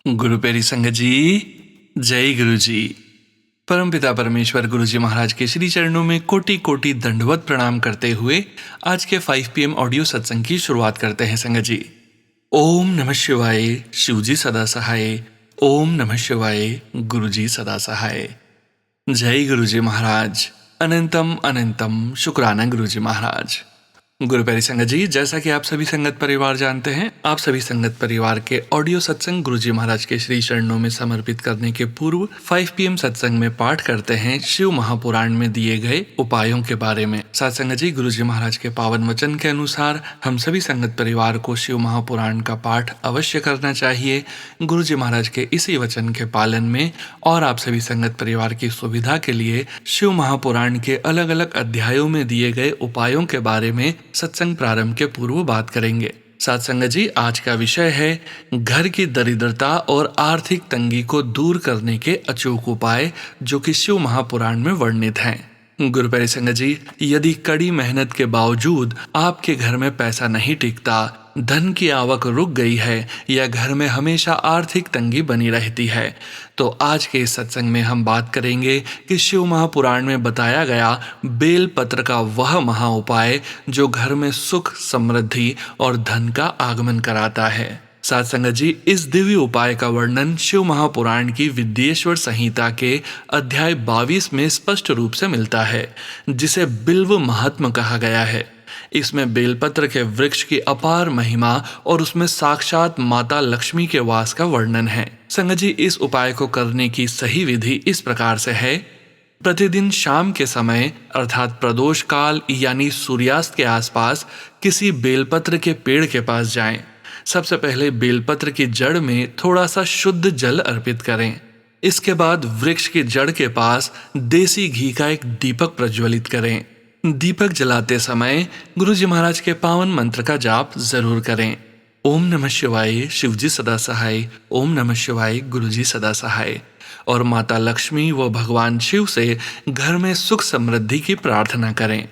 गुरु प्यारी संगत जी, जय गुरु जी। परमपिता परमेश्वर गुरु जी महाराज के श्री चरणों में कोटि कोटि दंडवत प्रणाम करते हुए आज के 5 PM ऑडियो सत्संग की शुरुआत करते हैं संगत जी। ओम नमः शिवाय, शिव जी सदा सहाय। ओम नमः शिवाय, गुरु जी सदा सहाय। जय गुरु जी महाराज। अनंतम अनंतम शुक्राना गुरु जी महाराज। गुरु प्यारी संगत जी, जैसा कि आप सभी संगत परिवार जानते हैं, आप सभी संगत परिवार के ऑडियो सत्संग गुरु जी महाराज के श्री चरणों में समर्पित करने के पूर्व 5 PM सत्संग में पाठ करते हैं शिव महापुराण में दिए गए उपायों के बारे में। साथ संगत जी, गुरु जी महाराज के पावन वचन के अनुसार हम सभी संगत परिवार को शिव महापुराण का पाठ अवश्य करना चाहिए। गुरु जी महाराज के इसी वचन के पालन में और आप सभी संगत परिवार की सुविधा के लिए शिव महापुराण के अलग अलग अध्यायों में दिए गए उपायों के बारे में सत्संग प्रारंभ के पूर्व बात करेंगे। साथ संगत जी, आज का विषय है घर की दरिद्रता और आर्थिक तंगी को दूर करने के अचूक उपाय, जो कि शिव महापुराण में वर्णित हैं। गुरु प्यारे संगत जी, यदि कड़ी मेहनत के बावजूद आपके घर में पैसा नहीं टिकता, धन की आवक रुक गई है या घर में हमेशा आर्थिक तंगी बनी रहती है, तो आज के इस सत्संग में हम बात करेंगे कि शिव महापुराण में बताया गया बेल पत्र का वह महा उपाय जो घर में सुख, समृद्धि और धन का आगमन कराता है। साथ संगत जी, इस दिव्य उपाय का वर्णन शिव महापुराण की विद्येश्वर संहिता के अध्याय 22 में स्पष्ट रूप से मिलता है, जिसे बिल्व महात्म कहा गया है। इसमें बेलपत्र के वृक्ष की अपार महिमा और उसमें साक्षात माता लक्ष्मी के वास का वर्णन है। संगत जी, इस उपाय को करने की सही विधि इस प्रकार से है। प्रतिदिन शाम के समय अर्थात प्रदोष काल यानी सूर्यास्त के आसपास किसी बेलपत्र के पेड़ के पास जाएं। सबसे पहले बेलपत्र की जड़ में थोड़ा सा शुद्ध जल अर्पित करें। इसके बाद वृक्ष की जड़ के पास देसी घी का एक दीपक प्रज्वलित करें। दीपक जलाते समय गुरु जी महाराज के पावन मंत्र का जाप जरूर करें। ओम नमः शिवाय, शिव जी सदा सहाय। ओम नमः शिवाय, गुरु जी सदा सहाय। और माता लक्ष्मी व भगवान शिव से घर में सुख समृद्धि की प्रार्थना करें।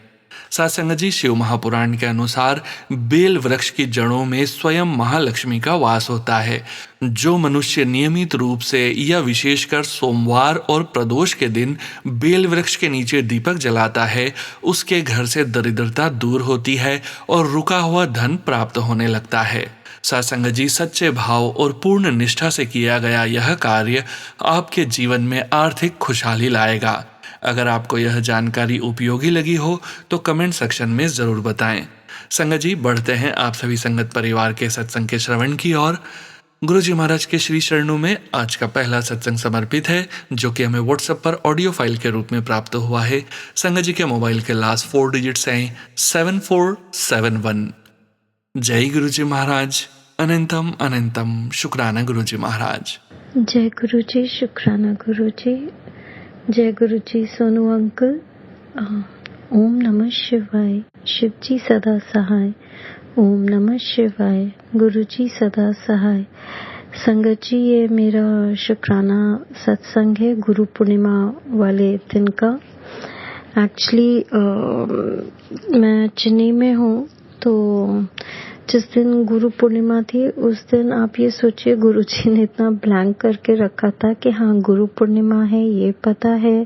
साथ संगत जी, शिव महापुराण के अनुसार बेल वृक्ष की जड़ों में स्वयं महालक्ष्मी का वास होता है। जो मनुष्य नियमित रूप से या विशेषकर सोमवार और प्रदोष के दिन बेल वृक्ष के नीचे दीपक जलाता है, उसके घर से दरिद्रता दूर होती है और रुका हुआ धन प्राप्त होने लगता है। साथ संगत जी, सच्चे भाव और पूर्ण निष्ठा से किया गया यह कार्य आपके जीवन में आर्थिक खुशहाली लाएगा। अगर आपको यह जानकारी उपयोगी लगी हो तो कमेंट सेक्शन में जरूर बताएं। संगत जी, बढ़ते हैं आप सभी संगत परिवार के सत्संग के श्रवण की ओर। गुरु जी महाराज के श्री चरणों में आज का पहला सत्संग समर्पित है, जो कि हमें व्हाट्सएप पर ऑडियो फाइल के रूप में प्राप्त हुआ है। संगत जी के मोबाइल के लास्ट 4 डिजिट्स हैं 7471। जय गुरु जी महाराज। अनंतम अनंतम शुक्राना गुरु जी महाराज। जय गुरु जी, शुक्राना गुरु जी। जय गुरु जी सोनू अंकल। ओम नमः शिवाय, शिव जी सदा सहाय। ओम नमः शिवाय, गुरु जी सदा सहाय। संगत जी, ये मेरा शुक्राना सत्संग है गुरु पूर्णिमा वाले दिन का। एक्चुअली मैं चेन्नई में हूँ, तो जिस दिन गुरु पूर्णिमा थी उस दिन आप ये सोचिए गुरु जी ने इतना ब्लैंक करके रखा था कि हाँ गुरु पूर्णिमा है, ये पता है।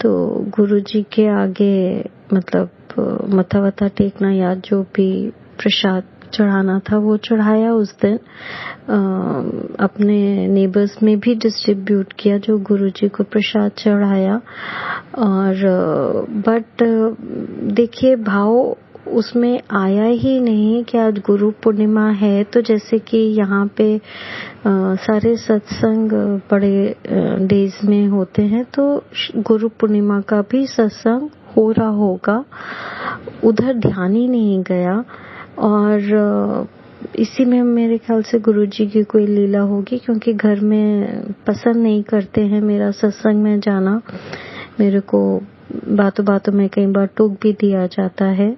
तो गुरु जी के आगे मतलब मथा वथा टेकना या जो भी प्रसाद चढ़ाना था वो चढ़ाया उस दिन। अपने नेबर्स में भी डिस्ट्रीब्यूट किया जो गुरु जी को प्रसाद चढ़ाया। और बट देखिए, भाव उसमें आया ही नहीं कि आज गुरु पूर्णिमा है। तो जैसे कि यहाँ पे सारे सत्संग बड़े डेज में होते हैं, तो गुरु पूर्णिमा का भी सत्संग हो रहा होगा, उधर ध्यान ही नहीं गया। और इसी में मेरे ख्याल से गुरु जी की कोई लीला होगी, क्योंकि घर में पसंद नहीं करते हैं मेरा सत्संग में जाना। मेरे को बातों बातों में कई बार टोक भी दिया जाता है।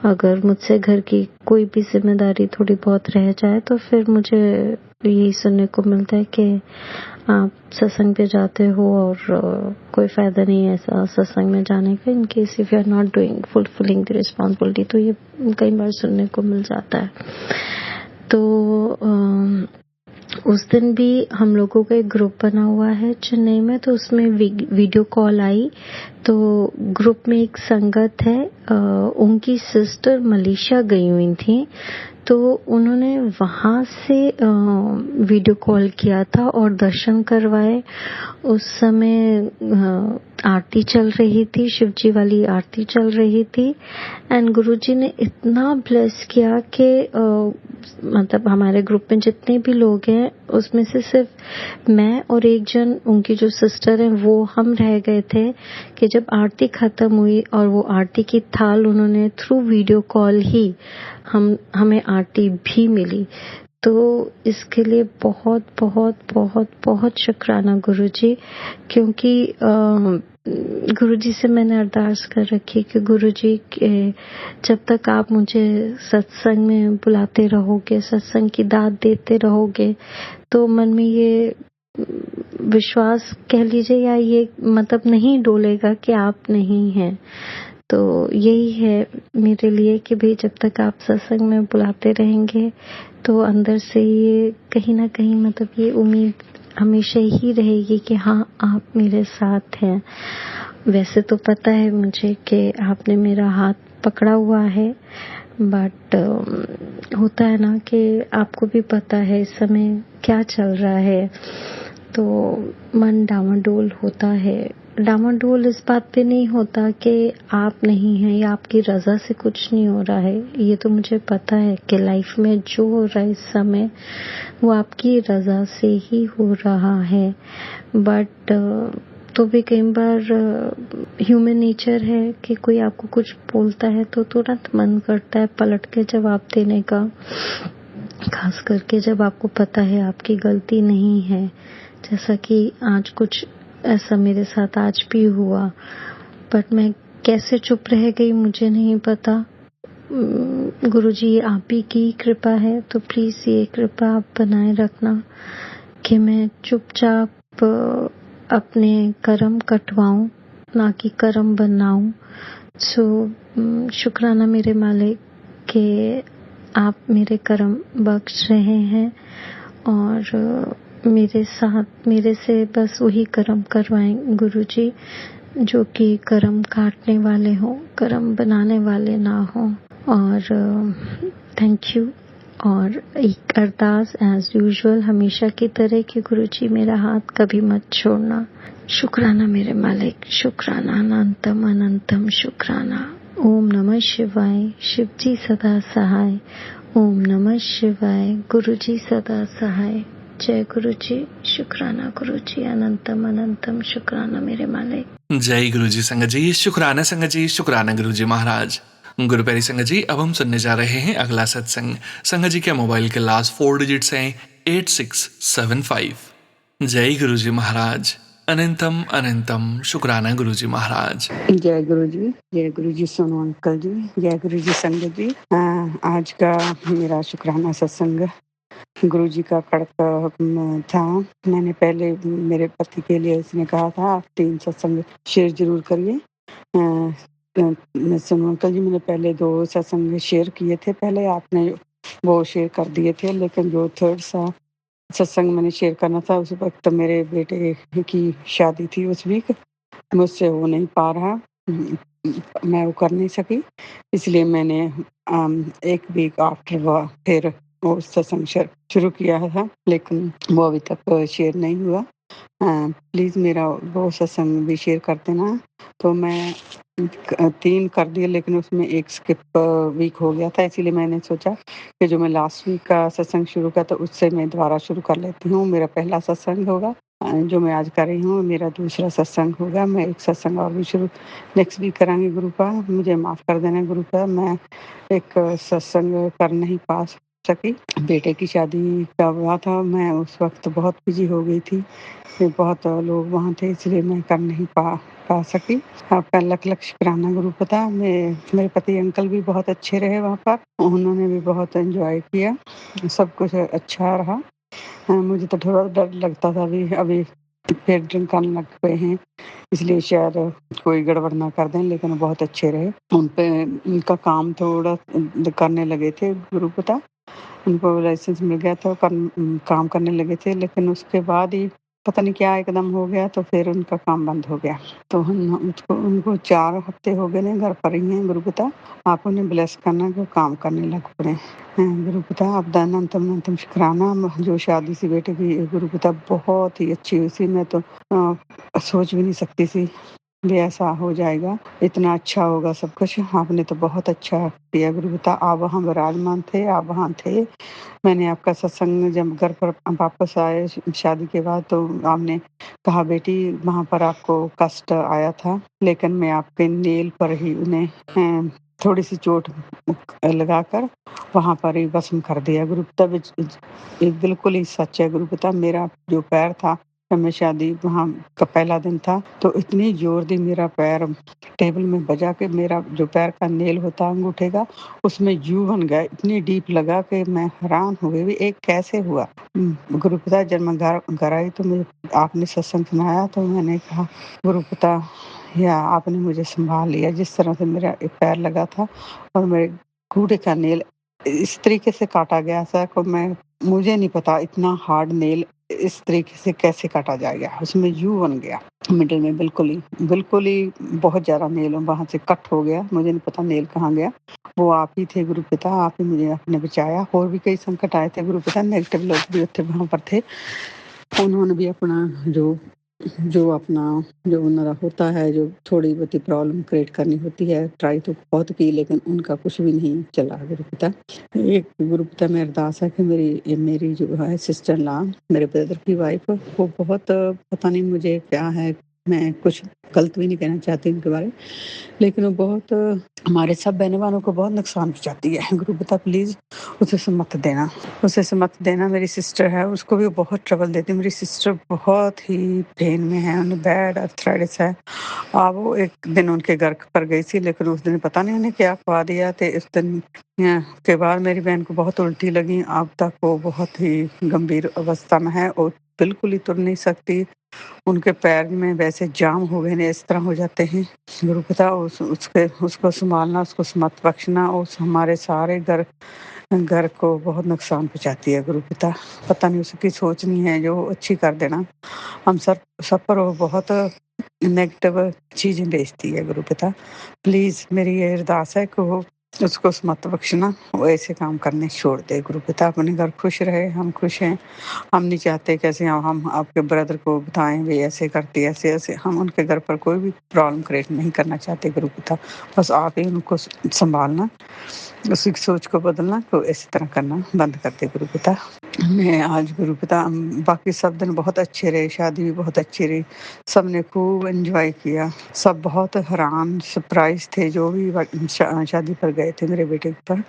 अगर मुझसे घर की कोई भी जिम्मेदारी थोड़ी बहुत रह जाए तो फिर मुझे यही सुनने को मिलता है कि आप सत्संग पे जाते हो और कोई फायदा नहीं है ऐसा सत्संग में जाने का, in case if you are not doing fulfilling the responsibility. तो ये कई बार सुनने को मिल जाता है। तो उस दिन भी हम लोगों का एक ग्रुप बना हुआ है चेन्नई में, तो उसमें वीडियो कॉल आई। तो ग्रुप में एक संगत है, उनकी सिस्टर मलेशिया गई हुई थी, तो उन्होंने वहां से वीडियो कॉल किया था और दर्शन करवाए। उस समय आरती चल रही थी, शिवजी वाली आरती चल रही थी, एंड गुरुजी ने इतना ब्लेस किया कि मतलब हमारे ग्रुप में जितने भी लोग हैं उसमें से सिर्फ मैं और एक जन, उनकी जो सिस्टर है, वो हम रह गए थे कि जब आरती खत्म हुई और वो आरती की थाल उन्होंने थ्रू वीडियो कॉल ही हमें आरती भी मिली। तो इसके लिए बहुत बहुत बहुत बहुत शुक्राना गुरुजी, क्योंकि गुरुजी से मैंने अरदास कर रखी कि गुरुजी जब तक आप मुझे सत्संग में बुलाते रहोगे, सत्संग की दात देते रहोगे, तो मन में ये विश्वास कह लीजिए या ये मतलब नहीं डोलेगा कि आप नहीं हैं। तो यही है मेरे लिए कि भाई जब तक आप सत्संग में बुलाते रहेंगे तो अंदर से ये कहीं ना कहीं मतलब ये उम्मीद हमेशा ही रहेगी कि हाँ आप मेरे साथ हैं। वैसे तो पता है मुझे कि आपने मेरा हाथ पकड़ा हुआ है, बट होता है ना कि आपको भी पता है इस समय क्या चल रहा है, तो मन डामाडोल होता है। डामाडोल इस बात पे नहीं होता कि आप नहीं हैं या आपकी रजा से कुछ नहीं हो रहा है, ये तो मुझे पता है कि लाइफ में जो हो रहा है इस समय वो आपकी रजा से ही हो रहा है। बट तो भी कई बार ह्यूमन नेचर है कि कोई आपको कुछ बोलता है तो तुरंत मन करता है पलट के जवाब देने का, खास करके जब आपको पता है आपकी गलती नहीं है। जैसा कि आज कुछ ऐसा मेरे साथ आज भी हुआ, बट मैं कैसे चुप रह गई मुझे नहीं पता। गुरुजी आप ही की कृपा है, तो प्लीज ये कृपा आप बनाए रखना कि मैं चुपचाप अपने कर्म कटवाऊं, ना कि कर्म बनाऊं। सो शुक्राना मेरे मालिक कि आप मेरे कर्म बख्श रहे हैं और मेरे साथ मेरे से बस वही कर्म करवाएं गुरुजी जो कि कर्म काटने वाले हों, कर्म बनाने वाले ना हों। और थैंक यू। और एक अरदास एज यूजुअल हमेशा की तरह कि गुरुजी मेरा हाथ कभी मत छोड़ना। शुक्राना मेरे मालिक, शुक्राना अनंतम अनंतम शुक्राना। ओम नमः शिवाय, शिवजी सदा सहाय। ओम नमः शिवाय, गुरुजी सदा सहाय। जय गुरुजी, शुक्राना गुरुजी, अनंतम अनंतम शुक्राना मेरे मालिक। जय गुरु जी संगत जी, शुक्राना संगत जी, शुक्राना गुरु जी महाराज। गुरु प्यारी संगत जी, अब हम सुनने जा रहे हैं अगला सत्संग। संगत जी के मोबाइल के लास्ट 4 डिजिट्स हैं 8675। जय गुरु जी महाराज, अनंतम अनंतम शुक्राना गुरु जी महाराज। जय गुरु जी सोनू अंकल जी, जय गुरु जी संगत जी। आज का मेरा शुक्राना सत्संग गुरु जी का कड़क हुक्म था। मैंने पहले मेरे पति के लिए उसने कहा था आप 3 सत्संग शेयर जरूर करिए। सोनू अंकल जी, मैंने पहले 2 सत्संग शेयर किए थे, पहले आपने वो शेयर कर दिए थे, लेकिन जो थर्ड सत्संग मैंने शेयर करना था उस वक्त मेरे बेटे की शादी थी, उस वीक मुझसे हो नहीं पा रहा, मैं वो कर नहीं सकी, इसलिए मैंने 1 वीक आफ्टर वो फिर वो सत्संग शुरू किया था, लेकिन वो अभी तक शेयर नहीं हुआ। प्लीज़ मेरा वो सत्संग भी शेयर कर देना। तो मैं 3 कर दिए, लेकिन उसमें 1 स्किप वीक हो गया था, इसीलिए मैंने सोचा कि जो मैं लास्ट वीक का सत्संग शुरू किया था उससे मैं दोबारा शुरू कर लेती हूँ। मेरा पहला सत्संग होगा जो मैं आज कर रही हूँ, मेरा दूसरा सत्संग होगा। मैं एक सत्संग और भी शुरू नेक्स्ट वीक करांगी गुरु का, मुझे माफ़ कर देना गुरु का, मैं एक सत्संग कर नहीं पा सकी। बेटे की शादी का हुआ था, मैं उस वक्त बहुत बिजी हो गई थी, बहुत लोग वहाँ थे, इसलिए मैं कर नहीं पा सकी। आपका लख शुक्राना गुरु पता। मेरे पति अंकल भी बहुत अच्छे रहे वहाँ पर, उन्होंने भी बहुत एंजॉय किया, सब कुछ अच्छा रहा। मुझे तो थोड़ा डर लगता था अभी फिर ड्रिंक करने लग गए हैं, इसलिए शायद कोई गड़बड़ ना कर दें, लेकिन बहुत अच्छे रहे। उन पे उनका काम थोड़ा करने लगे थे गुरु पता, उनको लाइसेंस मिल गया था, काम करने लगे थे, लेकिन उसके बाद ही पता नहीं क्या एकदम हो गया, तो फिर उनका काम बंद हो गया। तो हम उसको उनको 4 हफ्ते हो गए ने घर पर ही हैं गुरुपिता। आप उन्हें ब्लेस करना कि वो काम करने लग पड़े हैं गुरुपिता। आप अनंतम अनंतम शुकराना जो शादी सी बेटे की गुरुपिता बहुत ही अच्छी हुई सी। मैं तो सोच भी नहीं सकती थी भी ऐसा हो जाएगा, इतना अच्छा होगा सब कुछ। आपने तो बहुत अच्छा किया गुरुपिता। आप वहाँ विराजमान थे, आप वहाँ थे। मैंने आपका सत्संग जब घर पर वापस आए शादी के बाद, तो आपने कहा बेटी वहाँ पर आपको कष्ट आया था, लेकिन मैं आपके नेल पर ही उन्हें थोड़ी-सी चोट लगाकर वहाँ पर ही भस्म कर दिया गुरुपिता। ये बिल्कुल ही सच है गुरुपिता। मेरा जो पैर था जब मैं शादी वहाँ का पहला दिन था, तो इतनी ज़ोर दी मेरा पैर टेबल में बजा के मेरा जो पैर का नेल होता अंगूठे का, उसमें जू बन गया। इतनी डीप लगा कि मैं हैरान हो गई, ये कैसे हुआ? गुरुपिता जब मैं घर आई तो मुझे आपने सत्संग सुनाया, तो मैंने कहा गुरुपिता या आपने मुझे सँभाल लिया। जिस तरह से मेरा एक पैर लगा था और मेरे अंगूठे का नेल इस तरीके से काटा गया था कि मुझे नहीं पता इतना हार्ड नेल इस तरीके से कैसे काटा जाएगा। उसमें यू बन गया मिडल में बिल्कुल ही बहुत ज़्यादा नेल वहाँ से कट हो गया। मुझे नहीं पता नेल कहाँ गया। वो आप ही थे गुरुपिता, आप ही मुझे आपने बचाया। और भी कई संकट आए थे गुरुपिता, नेगेटिव लोग भी थे वहाँ पर थे। उन्होंने भी अपना जो अपना जो उन्होंने होता है, जो थोड़ी बहुती प्रॉब्लम क्रिएट करनी होती है, ट्राई तो बहुत की, लेकिन उनका कुछ भी नहीं चला गुरुपिता। एक गुरुपिता में अरदास है कि मेरी जो है सिस्टर इन लॉ, मेरे ब्रदर की वाइफ, वो बहुत पता नहीं मुझे क्या है, मैं कुछ गलत भी नहीं कहना चाहती उनके बारे में, लेकिन वो बहुत हमारे सब बहनों-भाइयों को बहुत नुकसान पहुँचाती है। गुरुपिता प्लीज़ उसे से मत देना। मेरी सिस्टर है, उसको भी बहुत ट्रबल देती है। मेरी सिस्टर बहुत ही पेन में है, उन्हें बैड आर्थराइटिस है। वो एक दिन उनके घर पर गई थी, लेकिन उस दिन पता नहीं उन्हें क्या खवा दिया, तो इस दिन के बाद मेरी बहन को बहुत उल्टी लगी। अब तक वो बहुत ही गंभीर अवस्था में है और बिल्कुल ही तुर नहीं सकती। उनके पैर में वैसे जाम हो गए ने, इस तरह हो जाते हैं। गुरुपिता उसको सँभालना, उसको समत बख्शना, और हमारे सारे घर को बहुत नुकसान पहुँचाती है गुरुपिता। पता नहीं उसकी सोच नहीं है जो अच्छी कर देना। हम सब पर वो बहुत नेगेटिव चीज़ें भेजती है गुरुपिता। प्लीज़ मेरी ये अरदास है कि वो उसको समत बख्शना, वो ऐसे काम करने छोड़ दे गुरुपिता। अपने घर खुश रहे, हम खुश हैं। हम नहीं चाहते कैसे हम आपके ब्रदर को बताएँ वे ऐसे करती है, ऐसे-ऐसे। हम उनके घर पर कोई भी प्रॉब्लम क्रिएट नहीं करना चाहते गुरुपिता। बस आप ही उनको सँभालना, उसकी सोच को बदलना, तो इस तरह करना बंद कर दे गुरुपिता। मैं आज गुरुपिता बाकी सब दिन बहुत अच्छे रहे, शादी भी बहुत अच्छी रही। सबने खूब एन्जॉय किया। सब बहुत हैरान सरप्राइज़ थे जो भी शादी पर गए थे मेरे बेटे पर।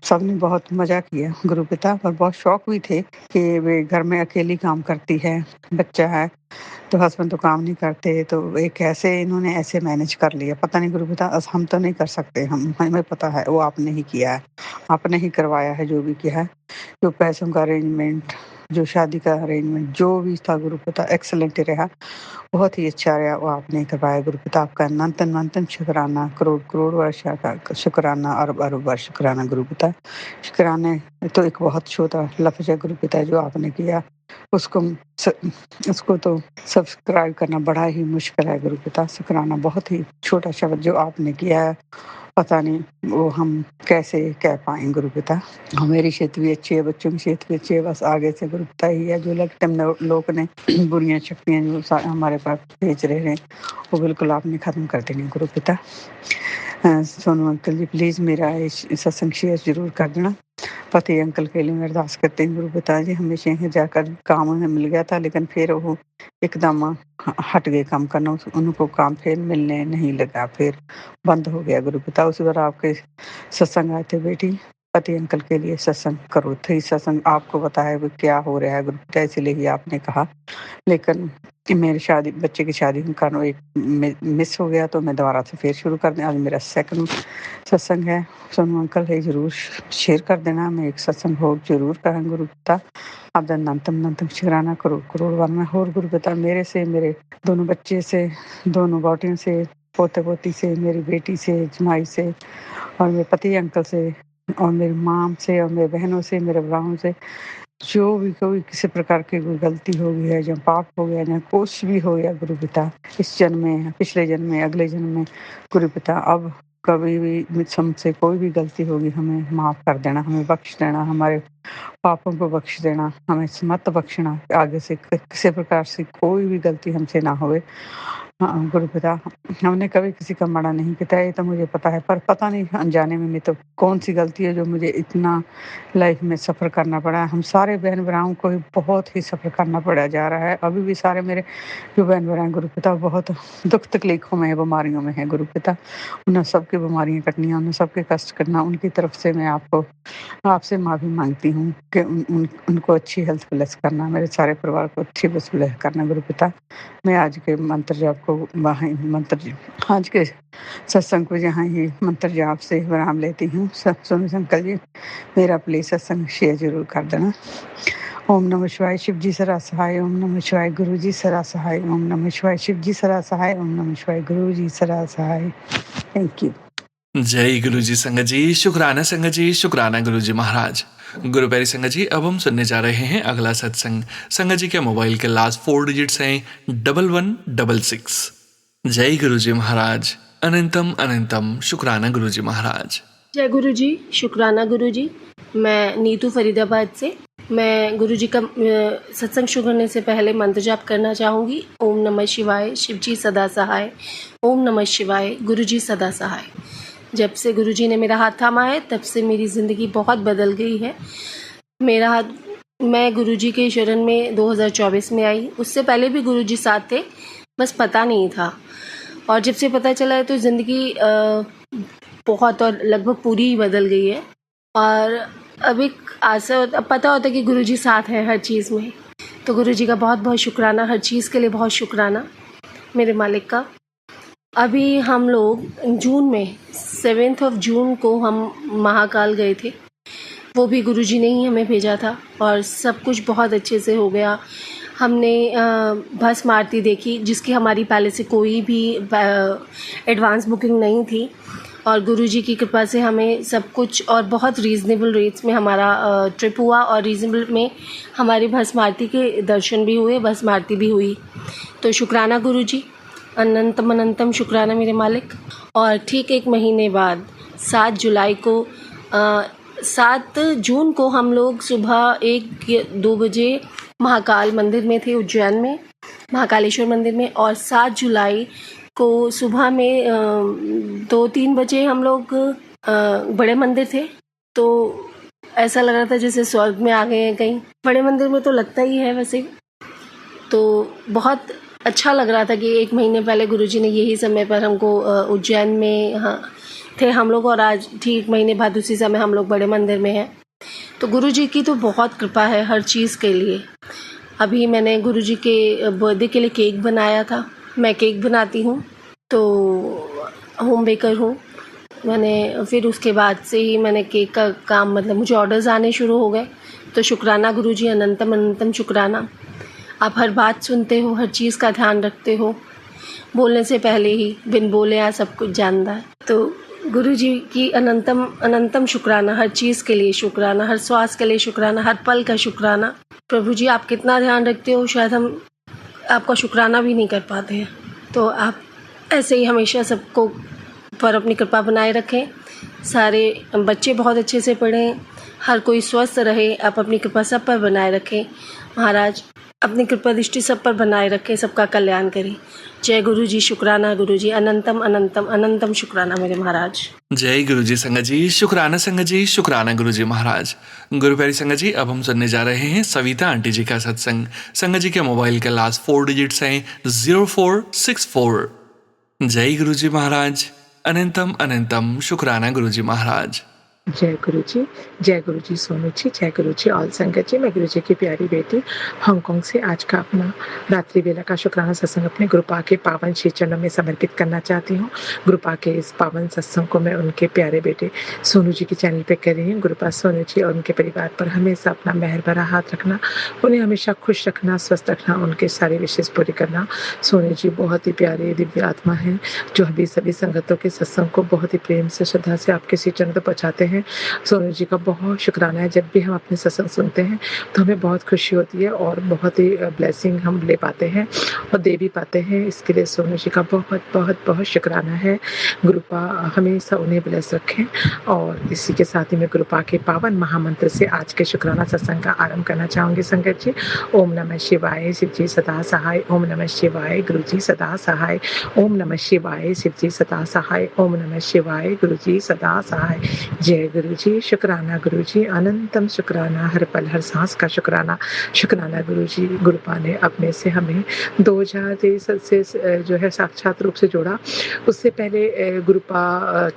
सबने बहुत मज़ा किया गुरुपिता, और बहुत शॉक भी थे कि वे घर में अकेली काम करती है, बच्चा है, तो हस्बैंड तो काम नहीं करते, तो ये कैसे इन्होंने ऐसे मैनेज कर लिया। पता नहीं गुरुपिता हम तो नहीं कर सकते, हमें पता है वो आपने ही किया है, आपने ही करवाया है जो भी किया है। जो पैसों का अरेंजमेंट, जो शादी का अरेंजमेंट जो भी था गुरुपिता एक्सीलेंट ही रहा, बहुत ही अच्छा रहा वो आपने करवाया गुरुपिता। आपका अनंत-अनंत शुकराना, करोड़-करोड़ वर्ष का शुकराना, अरब-अरब वर्ष शुकराना गुरुपिता। शुकराने तो एक बहुत छोटा लफ्ज़ है गुरुपिता जो आपने किया, उसको स उसको तो सब्सक्राइब करना बड़ा ही मुश्किल है गुरुपिता। शुकराना बहुत ही छोटा शब्द जो आपने किया है, पता नहीं वो हम कैसे कह पाएँ गुरुपिता। मेरी सेहत भी अच्छी है, बच्चों की सेहत भी अच्छी है, बस आगे से गुरुपिता ही है जो लोग ने बुरियाँ शक्तियाँ जो हमारे पास भेज रहे हैं, वो बिल्कुल आपने ख़त्म कर देनी गुरुपिता। सोनू अंकल जी प्लीज़ मेरा सत्संग शेयर ज़रूर कर देना। पति अंकल के लिए मैं अरदास करती हूँ गुरुपिता जी, हमेशा ही जाकर काम उन्हें मिल गया था, लेकिन फिर वो एकदम हट गए काम करना, उनको काम फिर मिलने नहीं लगा, फिर बंद हो गया गुरुपिता। उसी बार आपके सत्संग आए थे बेटी, पति अंकल के लिए सत्संग करो थे, सत्संग आपको बताया वो क्या हो रहा है गुरुपिता, इसीलिए ही आपने कहा। लेकिन मेरी बच्चे की शादी के कारण एक मिस हो गया, तो मैं दोबारा से फिर शुरू कर दें। आज मेरा सेकंड सत्संग है। सोनू अंकल ये ज़रूर शेयर कर देना, मैं एक सत्संग हो ज़रूर करें गुरुपिता। आप अनंतम शुकराना, करोड़ वरना होर गुरुपिता, मेरे से, मेरे दोनों बच्चे से, दोनों बौटियों से, पोते-पोती से, मेरी बेटी से, जमाई से और मेरे पति अंकल से, और मेरी माँ से और मेरी बहनों से, मेरे भराओं से जो भी कोई किसी प्रकार की कोई गलती हो गई है, जो पाप हो गया, या कुछ भी हो गया गुरु पिता, इस जन्म में, पिछले जन्म में, अगले जन्म में, गुरु पिता अब कभी भी मुझ हमसे कोई भी गलती होगी हमें माफ़ कर देना, हमें बख्श देना, हमारे पापों को बख्श देना, हमें मत बख्शना, आगे से किसी प्रकार से कोई भी गलती हमसे ना होए। हाँ, गुरु पिता, हमने कभी किसी का माड़ा नहीं किया ये तो मुझे पता है, पर पता नहीं अनजाने में तो कौन-सी गलती है जो मुझे इतना लाइफ में सफ़र करना पड़ा है। हम सारे बहन-भराओं को ही बहुत ही सफ़र करना पड़ा जा रहा है। अभी भी सारे मेरे जो बहन-भरा हैं गुरु पिता बहुत दुःख तकलीफ़ों में है, बीमारियों में हैं गुरु पिता। उन्हें सबकी बीमारियाँ कटनी है, उन्हें सबके कष्ट कटना, उनकी तरफ से मैं आपसे माफ़ी माँगती हूँ कि उनको अच्छी हेल्थ ब्लेस करना, मेरे सारे परिवार को अच्छी बस ब्लेस करना गुरु पिता। मैं आज के मंत्र जाप को आज के सत्संग को यहाँ ही मंत्र जाप से विराम लेती हूँ। सुनो अंकल जी, मेरा प्लीज़ सत्संग शेयर ज़रूर कर देना। ओम नमः शिवाय, शिव जी सदा सहाय, ओम नमः शिवाय, गुरु जी सदा सहाय, ओम नमः शिवाय, शिव जी सदा सहाय, ओम नमः शिवाय, गुरु जी सदा सहाय। Thank you. जय गुरु जी संगत जी, शुक्राना संगत जी, शुक्राना गुरु जी महाराज। गुरु प्यारी संगत जी, अब हम सुनने जा रहे हैं अगला सत्संग। संगत जी के मोबाइल के लास्ट 4 डिजिट्स हैं 1166। जय गुरु जी महाराज, अनंतम अनंतम शुक्राना गुरु जी महाराज। जय गुरु जी, शुक्राना गुरु जी। मैं नीतू फरीदाबाद से। मैं गुरु जी का सत्संग शुरू करने से पहले मंत्र जाप करना चाहूँगी। ओम नमः शिवाय, शिव जी सदा सहाय। ओम नमः शिवाय, गुरु जी सदा सहाय। जब से गुरु जी ने मेरा हाथ थामा है तब से मेरी ज़िंदगी बहुत बदल गई है। मेरा हाथ मैं गुरु जी के शरण में 2024 में आई। उससे पहले भी गुरु जी साथ थे, बस पता नहीं था। और जब से पता चला है तो ज़िंदगी बहुत और लगभग पूरी ही बदल गई है। और अब एक आशा अब पता होता है कि गुरु जी साथ हैं हर चीज़ में। तो गुरु जी का बहुत बहुत शुक्राना, हर चीज़ के लिए बहुत शुक्राना मेरे मालिक का। अभी हम लोग जून में 7 जून को हम महाकाल गए थे। वो भी गुरु जी ने ही हमें भेजा था और सब कुछ बहुत अच्छे से हो गया। हमने भस्म आरती देखी जिसकी हमारी पहले से कोई भी एडवांस बुकिंग नहीं थी और गुरु जी की कृपा से हमें सब कुछ और बहुत रीज़नेबल रेट्स में हमारा ट्रिप हुआ और रीज़नेबल में हमारी भस्म आरती के दर्शन भी हुए, भस्म आरती भी हुई। तो शुक्राना गुरु जी, अनंतम अनंतम शुक्राना मेरे मालिक। और ठीक एक महीने बाद 7 जुलाई को 7 जून को हम लोग सुबह 1 या 2 बजे महाकाल मंदिर में थे, उज्जैन में महाकालेश्वर मंदिर में। और 7 जुलाई को सुबह में 2-3 बजे हम लोग बड़े मंदिर थे। तो ऐसा लग रहा था जैसे स्वर्ग में आ गए हैं कहीं। बड़े मंदिर में तो लगता ही है वैसे। तो बहुत अच्छा लग रहा था कि 1 महीने पहले गुरुजी ने यही समय पर हमको उज्जैन में थे हम लोग और आज ठीक 1 महीने बाद उसी समय हम लोग बड़े मंदिर में हैं। तो गुरुजी की तो बहुत कृपा है हर चीज़ के लिए। अभी मैंने गुरुजी के बर्थडे के लिए केक बनाया था। मैं केक बनाती हूँ, तो होम बेकर हूँ। मैंने फिर उसके बाद से ही मैंने केक का काम मतलब मुझे ऑर्डर्स आने शुरू हो गए। तो शुक्राना गुरुजी, अनंतम अनंतम शुक्राना। आप हर बात सुनते हो, हर चीज़ का ध्यान रखते हो, बोलने से पहले ही बिन बोले आप सब कुछ जानता है। तो गुरु जी की अनंतम अनंतम शुक्राना, हर चीज़ के लिए शुक्राना, हर श्वास के लिए शुक्राना, हर पल का शुक्राना। प्रभु जी आप कितना ध्यान रखते हो, शायद हम आपका शुक्राना भी नहीं कर पाते हैं। तो आप ऐसे ही हमेशा सबको पर अपनी कृपा बनाए रखें। सारे बच्चे बहुत अच्छे से पढ़ें, हर कोई स्वस्थ रहे। आप अपनी कृपा सब पर बनाए रखें महाराज, अपनी कृपा दृष्टि सब पर बनाए रखें, सबका कल्याण करें। जय गुरु जी, शुक्राना गुरु जी, अनंतम अनंतम अनंतम शुक्राना मेरे महाराज। जय गुरु जी संगत जी, शुक्राना संगत जी, शुक्राना गुरु जी महाराज। गुरु प्यारी संगत जी, अब हम सुनने जा रहे हैं सविता आंटी जी का सत्संग। संगत जी के मोबाइल के लास्ट 4 डिजिट्स हैं 0464। जय गुरु जी महाराज, अनंतम अनंतम शुक्राना गुरु जी महाराज। जय गुरु जी सोनू जी, जय गुरु जी ऑल संगत जी। मैं गुरु जी की प्यारी बेटी हांगकांग से आज का अपना रात्रि वेला का शुक्राना सत्संग अपने गुरुपा के पावन श्री चरणों में समर्पित करना चाहती हूँ। गुरुपा के इस पावन सत्संग को मैं उनके प्यारे बेटे सोनू जी के चैनल पे कर रही हूँ। गुरुपा सोनू जी और उनके परिवार पर हमेशा अपना मेहर भरा हाथ रखना, उन्हें हमेशा खुश रखना, स्वस्थ रखना, उनके सारे विशेष पूरे करना। सोनू जी बहुत ही प्यारे दिव्य आत्मा है जो अभी सभी संगतों के सत्संग को बहुत ही प्रेम से, श्रद्धा से आपके श्री चरणों तक पहुँचाते हैं। हैं। सोनू जी का बहुत शुक्राना है, जब भी हम अपने सत्संग सुनते हैं, तो हमें बहुत खुशी होती है और बहुत ही ब्लेसिंग हम ले पाते हैं और दे भी पाते हैं। इसके लिए सोनू जी का बहुत शुक्राना है। गुरुपा हमेशा उन्हें ब्लेस रखें और इसी के साथ ही मैं गुरुपा के पावन महामंत्र से आज के शुक्राना सत्संग का आरंभ करना चाहूँगी संगत जी। ओम नमः शिवाय, शिव जी सदा सहाय। ओम नमः शिवाय, गुरु जी सदा सहाय। ओम नमः शिवाय, शिव जी सदा सहाय। ओम नमः शिवाय, गुरु जी सदा सहाय। जय गुरु जी, शुक्राना गुरु जी, अनंतम शुक्राना, हर पल हर सांस का शुक्राना। शुक्राना गुरु जी, गुरुपा ने अपने से हमें 2023 से जो है साक्षात रूप से जोड़ा। उससे पहले गुरुपा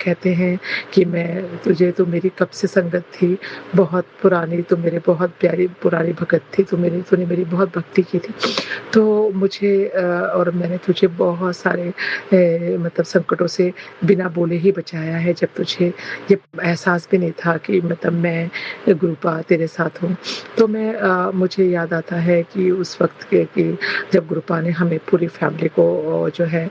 कहते हैं कि मैं तुझे, तो मेरी कब से संगत थी, बहुत पुरानी, तो मेरे बहुत प्यारी पुरानी भगत थी, तूने मेरी बहुत भक्ति की थी। तो मुझे और मैंने तुझे बहुत सारे मतलब संकटों से बिना बोले ही बचाया है, जब तुझे ये एहसास भी नहीं था कि मतलब मैं गुरुपा तेरे साथ हूँ। तो मुझे याद आता है कि उस वक़्त के कि जब गुरुपा ने हमें पूरी फैमिली को जो है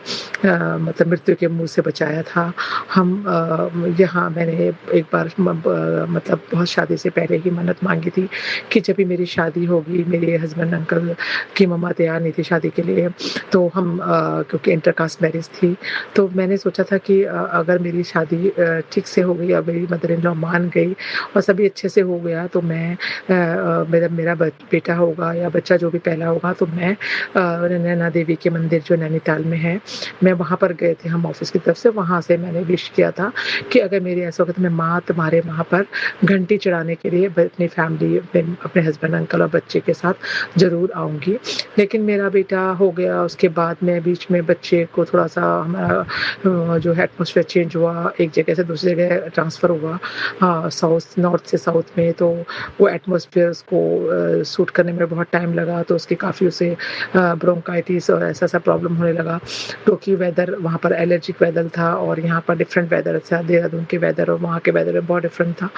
मतलब मृत्यु के मुँह से बचाया था। हम यहाँ मैंने एक बार मतलब बहुत शादी से पहले ही मन्नत माँगी थी कि जब भी मेरी शादी होगी, मेरे हस्बैंड अंकल की मम्मा तैयार नहीं थी शादी के लिए, तो हम क्योंकि इंटरकास्ट मैरिज थी, तो मैंने सोचा था कि अगर मेरी शादी ठीक से हो गई और मेरी मदर इन लॉ मान गई और सभी अच्छे से हो गया, तो मेरा मेरा बेटा होगा या बच्चा जो भी पहला होगा, तो मैं नैना देवी के मंदिर जो नैनीताल में है, मैं वहाँ पर गए थे हम ऑफिस की तरफ से, वहाँ से मैंने विश किया था कि अगर मेरी ऐसा होगा तो मैं माँ तुम्हारे वहाँ पर घंटी चढ़ाने के लिए अपनी फैमिली, अपने हस्बैंड अंकल और बच्चे के साथ ज़रूर आऊँगी। लेकिन मेरा बेटा हो गया, उसके बाद में बीच में बच्चे को थोड़ा-सा हमारा जो है एटमॉस्फेयर चेंज हुआ, एक जगह से दूसरी जगह ट्रांसफ़र हुआ नॉर्थ से साउथ में, तो वो एटमॉस्फेयर उसको सूट करने में बहुत टाइम लगा, तो उसकी काफ़ी उसे ब्रोंकाइटिस और ऐसा-ऐसा प्रॉब्लम होने लगा, क्योंकि वेदर वहाँ पर एलर्जिक वेदर था और यहाँ पर डिफरेंट वेदर था, देहरादून के वेदर और वहाँ के वेदर में बहुत डिफरेंट था।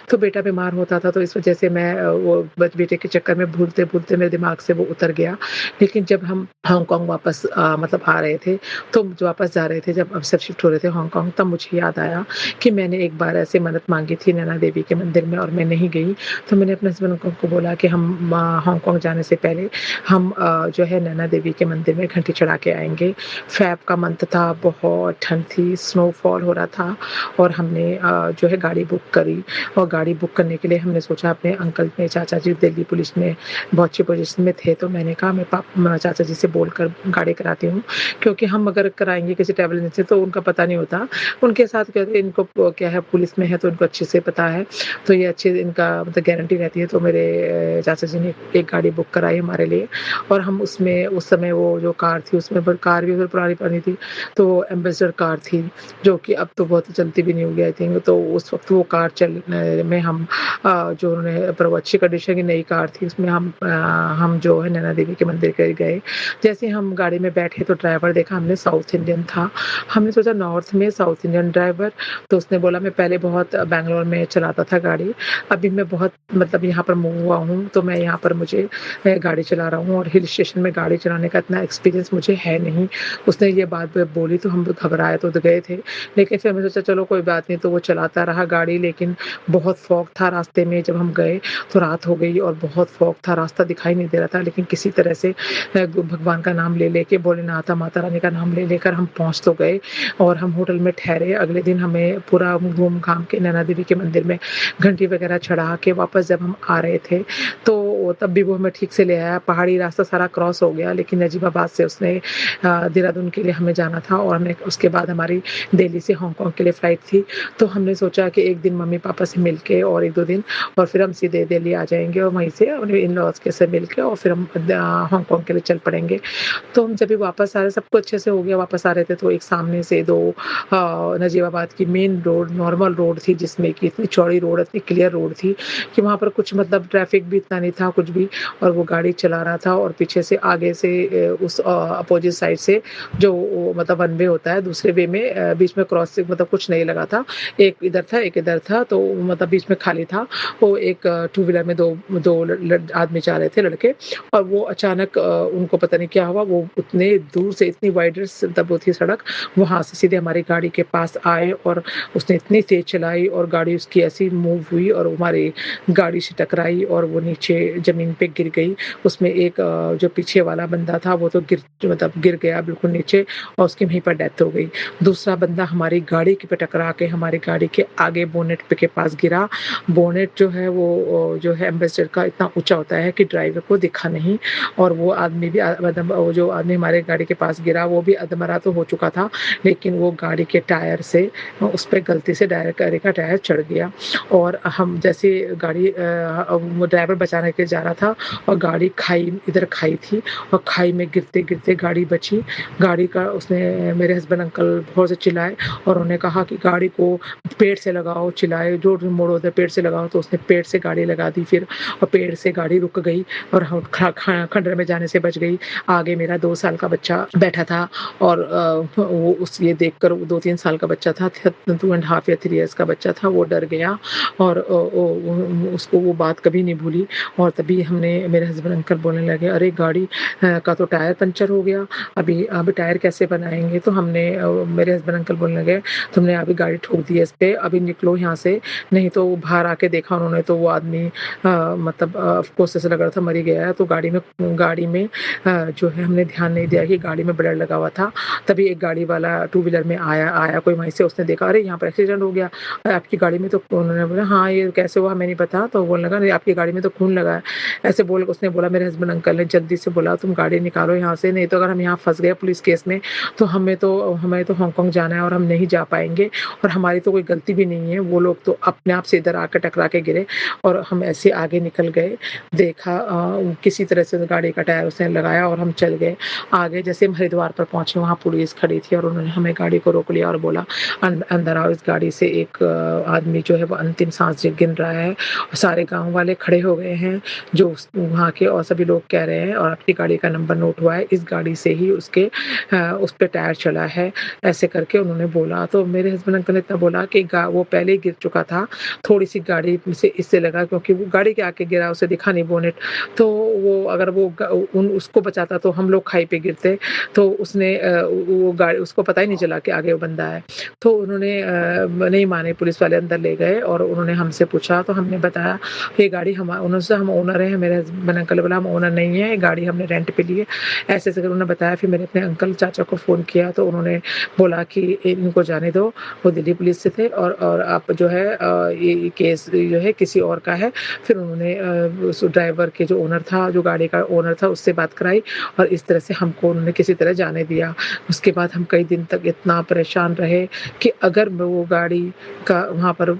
तो बेटा बीमार होता था, तो इस वजह से मैं वो बेटे के चक्कर में भूलते-भूलते मेरे दिमाग से वो उतर गया। लेकिन जब हम हांगकांग वापस मतलब आ रहे थे, तो जो वापस जा रहे थे, जब अब सब शिफ्ट हो रहे थे हांगकांग, तब मुझे याद आया कि मैंने एक बार ऐसे मन्नत माँगी थी नैना देवी के मंदिर में और मैं नहीं गई। तो मैंने अपने हस्बैंड को बोला कि हम हांगकांग जाने से पहले हम जो है नैना देवी के मंदिर में घंटी चढ़ा के आएँगे। फ़ेब का मंथ था, बहुत ठंड थी, स्नोफॉल हो रहा था और हमने जो है गाड़ी बुक करी और गाड़ी बुक करने के लिए हमने सोचा अपने अंकल ने, चाचा जी दिल्ली पुलिस में बहुत अच्छी पोज़ीशन में थे, तो मैंने कहा मैं चाचा जी से बोलकर गाड़ी कराती हूँ, क्योंकि हम अगर कराएँगे किसी ट्रैवल एजेंसी से तो उनका पता नहीं होता। उनके साथ कहते इनको क्या है, पुलिस में है तो इनको अच्छे से पता है, तो ये अच्छे इनका मतलब गारंटी रहती है। तो मेरे चाचा जी ने एक गाड़ी बुक कराई हमारे लिए और हम उसमें उस समय वो जो कार थी, उसमें कार भी पुरानी थी, तो एम्बेसडर कार थी, जो कि अब तो बहुत चलती भी नहीं होगी आई थिंक। तो उस वक़्त वो कार चलने में हम जो उन्होंने पर वो अच्छी कंडीशन की नई कार थी, उसमें हम जो है नैना देवी के मंदिर के गए। जैसे ही हम गाड़ी में बैठे तो ड्राइवर देखा हमने साउथ इंडियन था। हमने सोचा नॉर्थ में साउथ इंडियन ड्राइवर, तो उसने बोला मैं पहले बहुत बैंगलोर में चलाता था गाड़ी, अभी मैं बहुत मतलब यहाँ पर मूव हुआ हूँ, तो मैं यहाँ पर मुझे गाड़ी चला रहा हूँ और हिल स्टेशन में गाड़ी चलाने का इतना एक्सपीरियंस मुझे है नहीं। उसने ये बात बोली तो हम घबराए तो गए थे, लेकिन फिर हमने सोचा चलो कोई बात नहीं, तो वो चलाता रहा गाड़ी। लेकिन बहुत फॉग था रास्ते में, जब हम गए तो रात हो गई और बहुत फॉग था, रास्ता दिखाई नहीं दे रहा था, लेकिन किसी तरह से भगवान का नाम ले लेके, भोलेनाथ माता रानी का नाम ले लेकर हम पहुँच तो गए और हम होटल में ठहरे। अगले दिन हमें पूरा घूम घाम के नैना देवी के मंदिर में घंटी वगैरह चढ़ा के वापस जब हम आ रहे थे, तो तब भी वो हमें ठीक से ले आया। पहाड़ी रास्ता सारा क्रॉस हो गया, लेकिन नजीबाबाद से उसने देहरादून के लिए हमें जाना था और हमें उसके बाद हमारी दिल्ली से हांगकांग के लिए फ्लाइट थी। तो हमने सोचा कि एक दिन मम्मी पापा से मिल के और 1-2 दिन और फिर हम सीधे दिल्ली आ जाएँगे और वहीं से अपने इन-लॉज़ के से मिल के और फिर हम हांगकांग के लिए चल पड़ेंगे। तो हम जब भी वापस आ रहे, सब कुछ अच्छे से हो गया, वापस आ रहे थे, तो एक सामने से 2 नजीबाबाद की मेन रोड, नॉर्मल रोड थी, जिसमें कि इतनी चौड़ी रोड, इतनी क्लियर रोड थी कि वहाँ पर कुछ मतलब ट्रैफिक भी इतना नहीं था कुछ भी, और वो गाड़ी चला रहा था और पीछे से आगे से उस अपोजिट साइड से जो मतलब वन वे होता है, दूसरे वे में बीच में क्रॉसिंग मतलब कुछ नहीं लगा था, एक इधर था एक इधर था, तो मतलब बीच में खाली था। वो एक टू व्हीलर में दो आदमी जा रहे थे, लड़के, और वो अचानक उनको पता नहीं क्या हुआ, वो उतने दूर से इतनी वाइडर मतलब वो थी सड़क, वहाँ से सीधे हमारी गाड़ी के पास आए और उसने इतनी तेज चलाई आई और गाड़ी उसकी ऐसे ही मूव हुई और हमारी गाड़ी से टकराई और वो नीचे ज़मीन पे गिर गई। उसमें एक जो पीछे वाला बंदा था वो तो गिर गया बिल्कुल नीचे और उसकी वहीं पर डेथ हो गई। दूसरा बंदा हमारी गाड़ी के पे टकरा के हमारी गाड़ी के आगे बोनेट पे के पास गिरा। बोनेट जो है वो जो है एम्बेसडर का इतना ऊँचा होता है कि ड्राइवर को दिखा नहीं और वो आदमी भी वो जो आदमी हमारे गाड़ी के पास गिरा वो भी अधमरा तो हो चुका था, लेकिन वो गाड़ी के टायर से उस पे गलती से गाड़ी का टायर चढ़ गया और हम जैसे गाड़ी वो ड्राइवर बचाने के लिए जा रहा था और गाड़ी इधर खाई थी और खाई में गिरते-गिरते गाड़ी बची। गाड़ी का उसने मेरे हस्बैंड अंकल बहुत से चिल्लाए और उन्होंने कहा कि गाड़ी को पेड़ से लगाओ, चिल्लाए, जो मोड़ो उधर पेड़ से लगाओ, तो उसने पेड़ से गाड़ी लगा दी फिर और पेड़ से गाड़ी रुक गई और हम खंडर में जाने से बच गई। आगे मेरा 2 साल का बच्चा बैठा था और वो ये देखकर 2-3 साल का बच्चा था, 2 एंड हाफ या 3 इयर्स का बच्चा था, वो डर गया और उसको वो बात कभी नहीं भूली और तभी मेरे हस्बैंड अंकल बोलने लगे, "अरे गाड़ी का तो टायर पंचर हो गया, अब टायर कैसे बनाएँगे?" तो मेरे हस्बैंड अंकल बोलने लगे, "तुमने अभी गाड़ी ठोक दी है इस पे, अभी निकलो यहाँ से।" नहीं तो बाहर आके देखा उन्होंने तो वो आदमी मतलब ऑफ कोर्स ऐसा लग रहा था मर ही गया है। तो गाड़ी में जो है हमने ध्यान नहीं दिया कि गाड़ी में ब्लड लगा हुआ था। तभी एक गाड़ी वाला टू व्हीलर में आया कोई वहीं से, उसने देखा, "अरे! यहाँ पर एक्सीडेंट हो गया। आपकी गाड़ी में तो" उन्होंने बोला, "हाँ, ये कैसे हुआ हमें नहीं पता।" तो बोलने लगा, "नहीं, आपकी गाड़ी में तो खून लगा है।" ऐसे बोल के उसने बोला, मेरे हस्बैंड अंकल ने जल्दी से बोला, "तुम गाड़ी निकालो यहाँ से, नहीं तो अगर हम यहाँ फँस गए पुलिस केस में तो हमें तो हांगकांग जाना है और हम नहीं जा पाएँगे और हमारी तो कोई गलती भी नहीं है। वो लोग तो अपने आप से इधर आकर टकरा के गिरे और हम ऐसे आगे निकल गए। देखा किसी तरह से गाड़ी का टायर उसने लगाया और हम चल गए। आगे जैसे हम हरिद्वार पर पहुँचे वहाँ पुलिस खड़ी थी और उन्होंने हमें गाड़ी को रोक लिया और बोला, अंदर आओ।" इस गाड़ी से एक आदमी जो है वो अंतिम साँस गिन रहा है। सारे गाँव वाले खड़े हो गए हैं, जो वहाँ के और सभी लोग कह रहे हैं और आपकी गाड़ी का नंबर नोट हुआ है, इस गाड़ी से ही उस पे टायर चला है। ऐसे करके उन्होंने बोला। तो मेरे हस्बैंड अंकल ने इतना बोला कि वो पहले ही गिर चुका था, थोड़ी-सी गाड़ी से इससे लगा क्योंकि वो गाड़ी के आगे गिरा, उसे दिखा नहीं बोनेट। तो वो अगर वो ग उन उसको बचाता तो हम लोग खाई पे गिरते। तो वो गाड़ी उसको पता ही नहीं चला कि आगे वो बंदा है। तो उन्होंने नहीं माने, पुलिस वाले अंदर ले गए और उन्होंने हमसे पूछा तो हमने बताया, ये गाड़ी हम ओनर हैं। मेरे हस्बैंड अंकल ने बोला, "हम ओनर नहीं है, ये गाड़ी हमने रेंट पे ली है।" ऐसे-ऐसे करके उन्होंने बताया। फिर मैंने अपने अंकल चाचा को फ़ोन किया तो उन्होंने बोला कि इनको जाने दो, वो दिल्ली पुलिस से थे और आप जो है ये केस जो है किसी और का है। फिर उन्होंने उस ड्राइवर के जो ओनर था, जो गाड़ी का ओनर था, उससे बात कराई और इस तरह से हमको उन्होंने किसी तरह जाने दिया। उसके बाद हम कई दिन तक इतना परेशान रहे कि अगर वो गाड़ी का वहाँ पर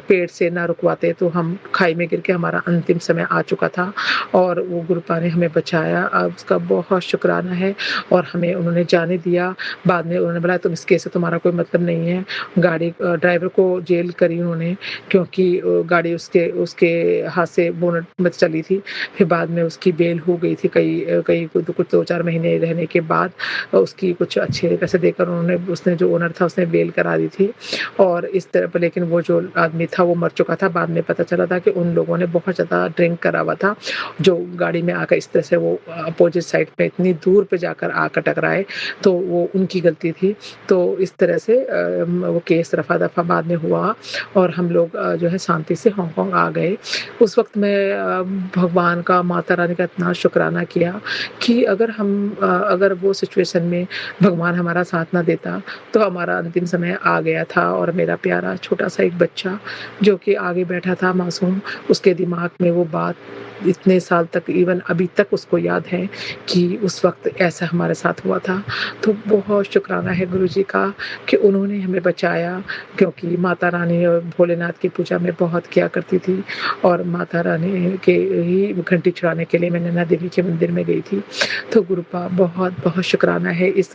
पेड़ से ना रुकवाते तो हम खाई में गिर के हमारा अंतिम समय आ चुका था और वो गुरुपा ने हमें बचाया। उसका बहुत शुक्राना है और हमें उन्होंने जाने दिया। बाद में उन्होंने बोला, "तुम इस केस से तुम्हारा कोई मतलब नहीं है।" ड्राइवर को जेल करी उन्होंने क्योंकि गाड़ी उसके उसके हाथ से बोनट में चली थी। फिर बाद में उसकी बेल हो गई थी कई कुछ 2-4 महीने रहने के बाद उसकी कुछ अच्छे पैसे देकर उसने जो ओनर था उसने बेल करा दी थी और इस तरह पर। लेकिन वो जो आदमी था वो मर चुका था। बाद में पता चला था कि उन लोगों ने बहुत ज़्यादा ड्रिंक करा हुआ था, जो गाड़ी में आकर इस तरह से वो अपोज़िट साइड पे इतनी दूर पे जाकर आकर टकराए, तो वो उनकी गलती थी। तो इस तरह से वो केस रफ़ा-दफ़ा बाद में हुआ और हम लोग जो है शांति से हांगकांग आ गए। उस वक़्त मैं भगवान का, माता रानी का इतना शुकराना किया कि अगर वो सिचुएशन में भगवान हमारा साथ ना देता, तो हमारा अंतिम समय आ गया था और मेरा प्यारा छोटा-सा एक बच्चा जो कि आगे बैठा था मासूम, उसके दिमाग में वो बात इतने साल तक, इवन अभी तक उसको याद है कि उस वक़्त ऐसा हमारे साथ हुआ था। तो बहुत शुक्राना है गुरुजी का कि उन्होंने हमें बचाया, क्योंकि माता रानी और भोलेनाथ की पूजा मैं बहुत किया करती थी और माता रानी के ही घंटी चढ़ाने के लिए मैं नैना देवी के मंदिर में गई थी। तो गुरुपा बहुत-बहुत शुक्राना है, इस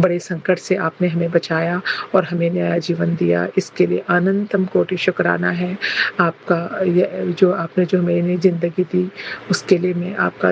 बड़े संकट से आपने हमें बचाया और हमें नया जीवन दिया, इसके लिए अनंतम कोटि शुक्राना है आपका। जो आपने जो हमें नई ज़िंदगी दी, थी, उसके लिए मैं आपका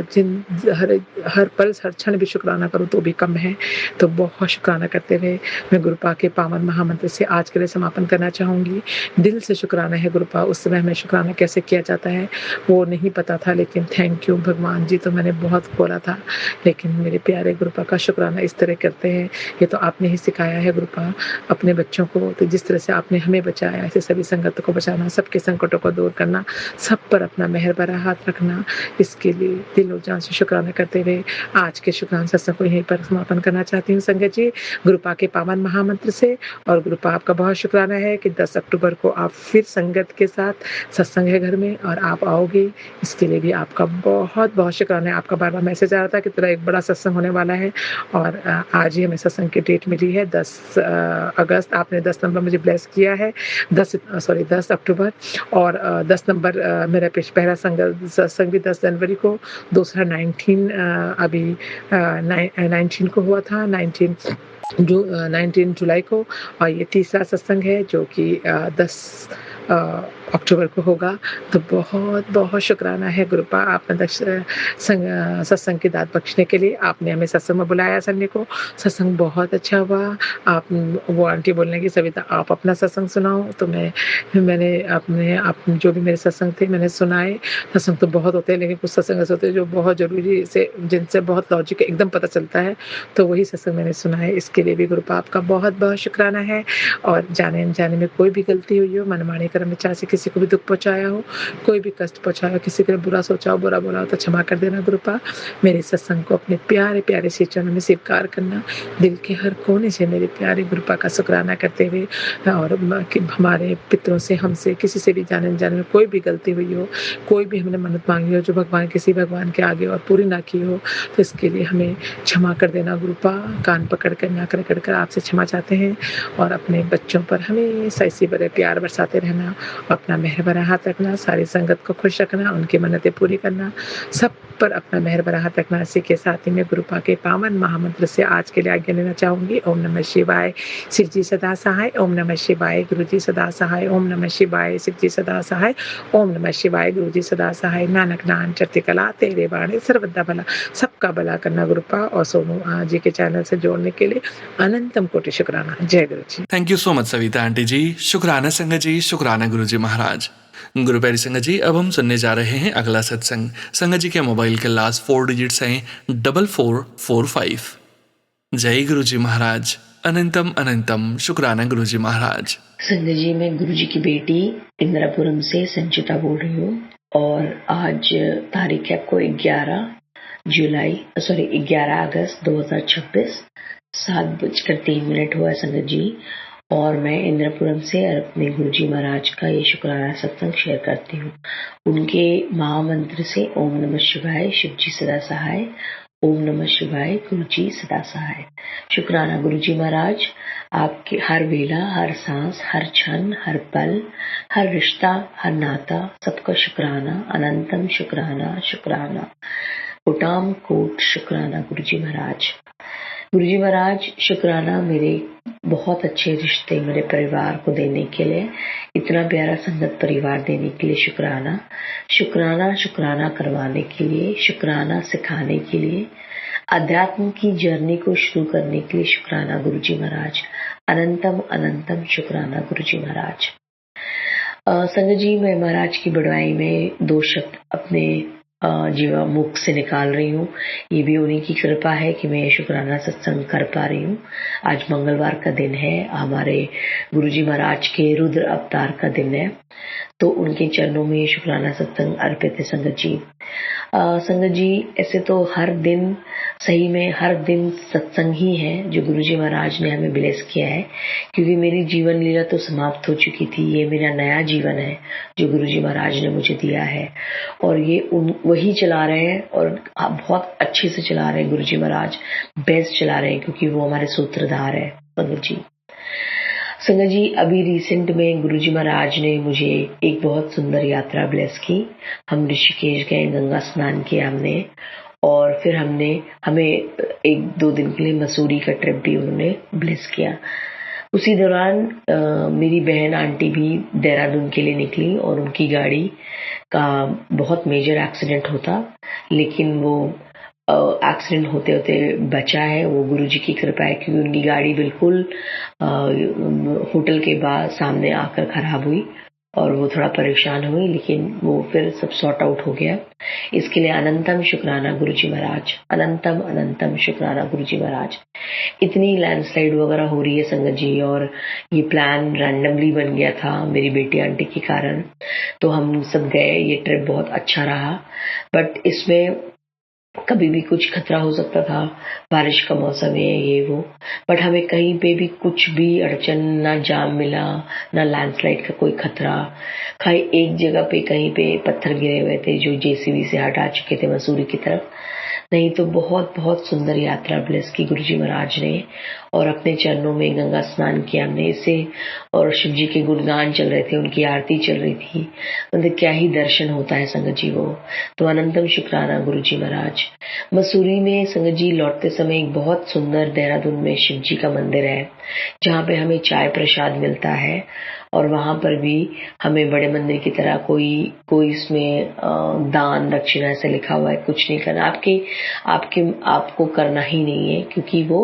हर पल, हर क्षण भी शुक्राना करूँ तो भी कम है। तो बहुत शुक्राना करते हुए मैं गुरुपा के पावन महामंत्र से आज के लिए समापन करना चाहूँगी। दिल से शुक्राना है गुरुपा, उस समय हमें शुक्राना कैसे किया जाता है वो नहीं पता था, लेकिन थैंक यू भगवान जी, तो मैंने बहुत बोला था, लेकिन मेरे प्यारे गुरुपा का शुक्राना इस तरह करते हैं। ये तो आपने ही सिखाया है गुरुपा अपने बच्चों को, तो जिस तरह से आपने हमें बचाया, ऐसे सभी संगत को बचाना, सबके संकटों को दूर करना, सब पर अपना मेहर भरा हाथ रखना, इसके लिए दिल और जान से शुक्राना करते हुए आज के शुक्राना सत्संग को यहीं पर समापन करना चाहती हूँ संगत जी, गुरुपा के पावन महामंत्र से। और गुरुपा आपका बहुत शुक्राना है कि 10 अक्टूबर को आप फिर संगत के साथ सत्संग है घर में और आप आओगे, इसके लिए भी आपका बहुत बहुत शुक्राना है। आपका बार-बार मैसेज आ रहा था कि तेरा एक बड़ा सत्संग होने वाला है और आज ही हमें सत्संग की डेट मिली है 10 अगस्त। आपने 10 नंबर मुझे ब्लेस किया है, 10 अक्टूबर, और 10 नंबर मेरा पहला सत्संग भी 10 जनवरी को, दूसरा 19 को हुआ था, 19 जुलाई को, और ये तीसरा सत्संग है जो कि 10 अक्टूबर को होगा। तो बहुत बहुत शुक्राना है गुरुपा, आपने सत्संग की दात बख्शने के लिए। आपने हमें सत्संग में बुलाया संडे को, सत्संग बहुत अच्छा हुआ। आप वो आंटी बोलने की सविता आप अपना सत्संग सुनाओ, तो मैंने अपने जो भी मेरे सत्संग थे मैंने सुनाए। सत्संग तो बहुत होते हैं, लेकिन कुछ सत्संग ऐसे होते हैं जो बहुत जरूरी से, जिनसे बहुत लॉजिक एकदम पता चलता है, तो वही सत्संग मैंने सुना है। इसके लिए भी गुरुपा आपका बहुत बहुत शुक्राना है। और जाने अनजाने में कोई भी गलती हुई हो, मनमाने कर्म विचार से किसी को भी दुख पहुंचाया हो, कोई भी कष्ट पहुंचाया हो, किसी के लिए बुरा सोचा हो, बुरा बोला हो, तो क्षमा कर देना गुरुपा। मेरे सत्संग को अपने प्यारे प्यारे से चरणों में स्वीकार करना, दिल के हर कोने से मेरे प्यारे गुरुपा का शुक्राना करते हुए, और हमारे पितरों से, हमसे, किसी से भी जाने अनजाने में कोई भी गलती हुई हो, कोई भी हमने मन्नत मांगी हो जो किसी भगवान के आगे और पूरी ना की हो, तो इसके लिए हमें क्षमा कर देना गुरुपा। कान पकड़ कर, नाक रगड़ कर आपसे क्षमा चाहते हैं, और अपने बच्चों पर हमेशा इसी बड़े प्यार बरसाते रहना, अपना मेहर भरा हाथ रखना, सारी संगत को खुश रखना, उनकी मन्नतें पूरी करना, सब पर अपना मेहर भरा हाथ रखना। इसी के साथ ही मैं गुरुपा के पावन महामंत्र से आज के लिए आज्ञा लेना चाहूंगी। ओम नमः शिवाय, शिव जी सदा सहाय। ओम नमः शिवाय, गुरु जी सदा सहाय। ओम नमः शिवाय, शिव जी सदा सहाय। ओम नमः शिवाय, गुरु जी सदा सहाय। नानक नाम चढ़ती कला, तेरे बाणे सर्वदा भला। सबका भला करना गुरुपा, और सोनू जी के चैनल से जोड़ने के लिए अनंतम कोटि शुक्राना। जय गुरु जी। Thank you so much Savita aunty ji, शुक्राना संगत जी, शुक्राना गुरु जी महाराज। गुरु प्यारी संगत जी, अब हम सुनने जा रहे हैं अगला सत्संग। संगत जी के मोबाइल के लास्ट 4 डिजिट्स हैं 4445। जय गुरु जी महाराज, अनंतम अनंतम शुक्राना गुरु जी महाराज। संगत जी, मैं गुरु जी की बेटी इंदिरापुरम से संचिता बोल रही हूँ, और आज तारीख है आपको 11 अगस्त 2026, 7:03 हुआ संगत जी। और मैं इंदिरापुरम से अपने गुरुजी महाराज का ये शुक्राना सत्संग शेयर करती हूँ। उनके महामंत्र से ओम नमः शिवाय, शिव जी सदा सहाय। ओम नमः शिवाय, गुरु जी सदा सहाय। शुक्राना गुरु जी महाराज, आपके हर वेला, हर सांस, हर क्षण, हर पल, हर रिश्ता, हर नाता, सबका शुक्राना, अनंतम शुक्राना, शुक्राना, कोटाम कोट शुक्राना गुरु जी महाराज। गुरु जी महाराज, शुक्राना मेरे बहुत अच्छे रिश्ते मेरे परिवार को देने के लिए, इतना प्यारा संगत परिवार देने के लिए शुक्राना, शुक्राना शुक्राना करवाने के लिए, शुक्राना सिखाने के लिए, अध्यात्म की जर्नी को शुरू करने के लिए शुक्राना गुरु जी महाराज। अनंतम अनंतम शुक्राना गुरु जी महाराज। संगत जी, मैं महाराज की बड़ाई में 2 शब्द अपने जीवा मुख से निकाल रही हूँ। ये भी उन्हीं की कृपा है कि मैं शुक्राना सत्संग कर पा रही हूँ। आज मंगलवार का दिन है, हमारे गुरुजी महाराज के रुद्र अवतार का दिन है, तो उनके चरणों में शुक्राना सत्संग अर्पित है संगत जी। संगत जी, ऐसे तो हर दिन, सही में हर दिन सत्संग ही है जो गुरुजी महाराज ने हमें ब्लेस किया है, क्योंकि मेरी जीवन लीला तो समाप्त हो चुकी थी। ये मेरा नया जीवन है जो गुरुजी महाराज ने मुझे दिया है, और ये वही चला रहे हैं, और बहुत अच्छे से चला रहे हैं गुरुजी महाराज, बेस्ट चला रहे हैं, क्योंकि वो हमारे सूत्रधार है संगत जी। संगत जी, अभी रिसेंट में गुरुजी महाराज ने मुझे एक बहुत सुंदर यात्रा ब्लेस की। हम ऋषिकेश गए, गंगा स्नान किया हमने, और फिर हमें 1-2 दिन के लिए मसूरी का ट्रिप भी उन्होंने ब्लेस किया। उसी दौरान मेरी बहन आंटी भी देहरादून के लिए निकली और उनकी गाड़ी का बहुत मेजर एक्सीडेंट होता, लेकिन वो एक्सीडेंट होते होते बचा है। वो गुरुजी की कृपा है, क्योंकि उनकी गाड़ी बिल्कुल होटल के बाद सामने आकर खराब हुई और वो थोड़ा परेशान हुई, लेकिन वो फिर सब सॉर्ट आउट हो गया। इसके लिए अनंतम शुक्राना गुरुजी महाराज, अनंतम अनंतम शुक्राना गुरुजी महाराज। इतनी लैंडस्लाइड वगैरह हो रही है संगत जी, और ये प्लान रैंडमली बन गया था मेरी बेटी आंटी के कारण, तो हम सब गए। ये ट्रिप बहुत अच्छा रहा, बट इसमें कभी भी कुछ खतरा हो सकता था, बारिश का मौसम है ये वो, बट हमें कहीं पे भी कुछ भी अड़चन, ना जाम मिला, ना लैंडस्लाइड का कोई खतरा। खाली एक जगह पे कहीं पे पत्थर गिरे हुए थे जो जेसीबी से हटा चुके थे मसूरी की तरफ, नहीं तो बहुत बहुत सुंदर यात्रा ब्लेस की गुरुजी महाराज ने। और अपने चरणों में गंगा स्नान किया हमने इससे, और शिव जी के गुणगान चल रहे थे, उनकी आरती चल रही थी। मतलब क्या ही दर्शन होता है संगत जी वो। तो अनंतम शुक्राना गुरुजी महाराज। मसूरी में संगत जी लौटते समय एक बहुत सुंदर देहरादून में शिव जी का मंदिर है, जहाँ पे हमें चाय प्रसाद मिलता है, और वहां पर भी हमें बड़े मंदिर की तरह कोई इसमें दान दक्षिणा ऐसे लिखा हुआ है, कुछ नहीं करना। आपको करना ही नहीं है, क्योंकि वो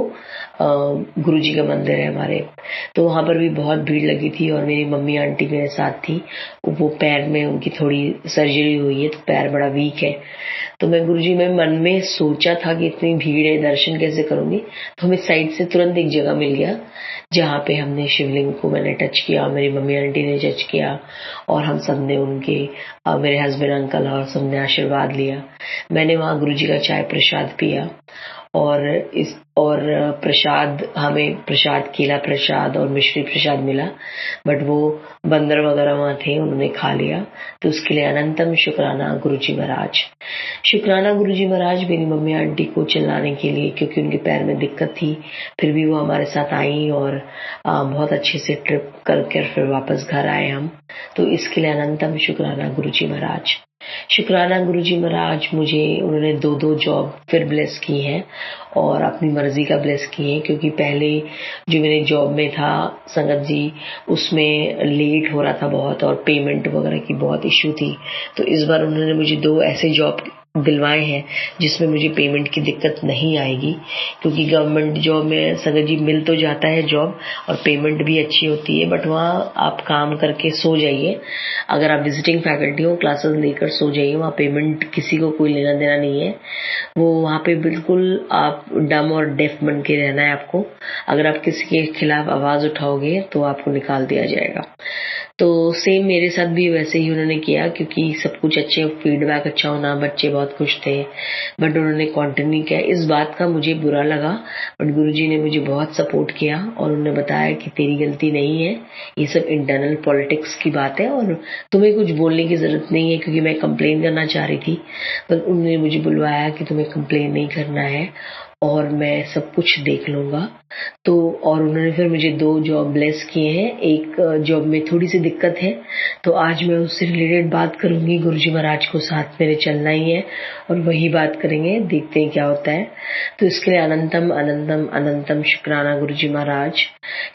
गुरु जी का मंदिर है हमारे। तो वहां पर भी बहुत भीड़ लगी थी, और मेरी मम्मी आंटी मेरे साथ थी। वो पैर में उनकी थोड़ी सर्जरी हुई है, तो पैर बड़ा वीक है। तो मैं गुरुजी में मन में सोचा था कि इतनी भीड़ है, दर्शन कैसे करूंगी। तो हमें साइड से तुरंत एक जगह मिल गया, जहाँ पे हमने शिवलिंग को मैंने टच किया, मेरी मम्मी आंटी ने टच किया, और हम सब ने उनके मेरे हस्बैंड अंकल और सबने आशीर्वाद लिया। मैंने वहाँ गुरुजी का चाय प्रसाद पिया, और प्रसाद, हमें प्रसाद, केला प्रसाद और मिश्री प्रसाद मिला, बट वो बंदर वगैरह वहाँ थे, उन्होंने खा लिया। तो उसके लिए अनंतम शुक्राना गुरुजी महाराज। शुक्राना गुरुजी महाराज मेरी मम्मी आंटी को चिल्लाने के लिए, क्योंकि उनके पैर में दिक्कत थी, फिर भी वो हमारे साथ आई, और बहुत अच्छे से ट्रिप करके फिर वापस घर आए हम। तो इसके लिए अनंतम शुक्राना गुरुजी महाराज। शुक्राना गुरुजी महाराज, मुझे उन्होंने 2 जॉब फिर ब्लेस की हैं, और अपनी मर्जी का ब्लेस किए हैं, क्योंकि पहले जो मेरे जॉब में था संगत जी, उसमें लेट हो रहा था बहुत, और पेमेंट वगैरह की बहुत इश्यू थी। तो इस बार उन्होंने मुझे 2 ऐसे जॉब दिलवाए हैं जिसमें मुझे पेमेंट की दिक्कत नहीं आएगी, क्योंकि गवर्नमेंट जॉब में संगत जी मिल तो जाता है जॉब, और पेमेंट भी अच्छी होती है, बट वहाँ आप काम करके सो जाइए। अगर आप विजिटिंग फैकल्टी हो, क्लासेस लेकर सो जाइए, वहाँ पेमेंट किसी को कोई लेना देना नहीं है। वो वहाँ पे बिल्कुल आप डम और डेफ बन के रहना है आपको। अगर आप किसी के खिलाफ आवाज उठाओगे तो आपको निकाल दिया जाएगा। तो सेम मेरे साथ भी वैसे ही उन्होंने किया, क्योंकि सब कुछ अच्छे, फीडबैक अच्छा होना, बच्चे बहुत खुश थे, बट उन्होंने कंटिन्यू किया। इस बात का मुझे बुरा लगा, बट गुरुजी ने मुझे बहुत सपोर्ट किया, और उन्होंने बताया कि तेरी गलती नहीं है, ये सब इंटरनल पॉलिटिक्स की बात है, और तुम्हें कुछ बोलने की जरूरत नहीं है, क्योंकि मैं कंप्लेन करना चाह रही थी, पर उन्होंने मुझे बुलवाया कि तुम्हें कंप्लेन नहीं करना है, और मैं सब कुछ देख लूंगा। तो और उन्होंने फिर मुझे 2 जॉब ब्लेस किए हैं। एक जॉब में थोड़ी सी दिक्कत है, तो आज मैं उससे रिलेटेड बात करूंगी। गुरुजी महाराज को साथ मेरे चलना ही है, और वही बात करेंगे, देखते हैं क्या होता है। तो इसके लिए अनंतम अनंतम अनंतम शुक्राना गुरुजी महाराज,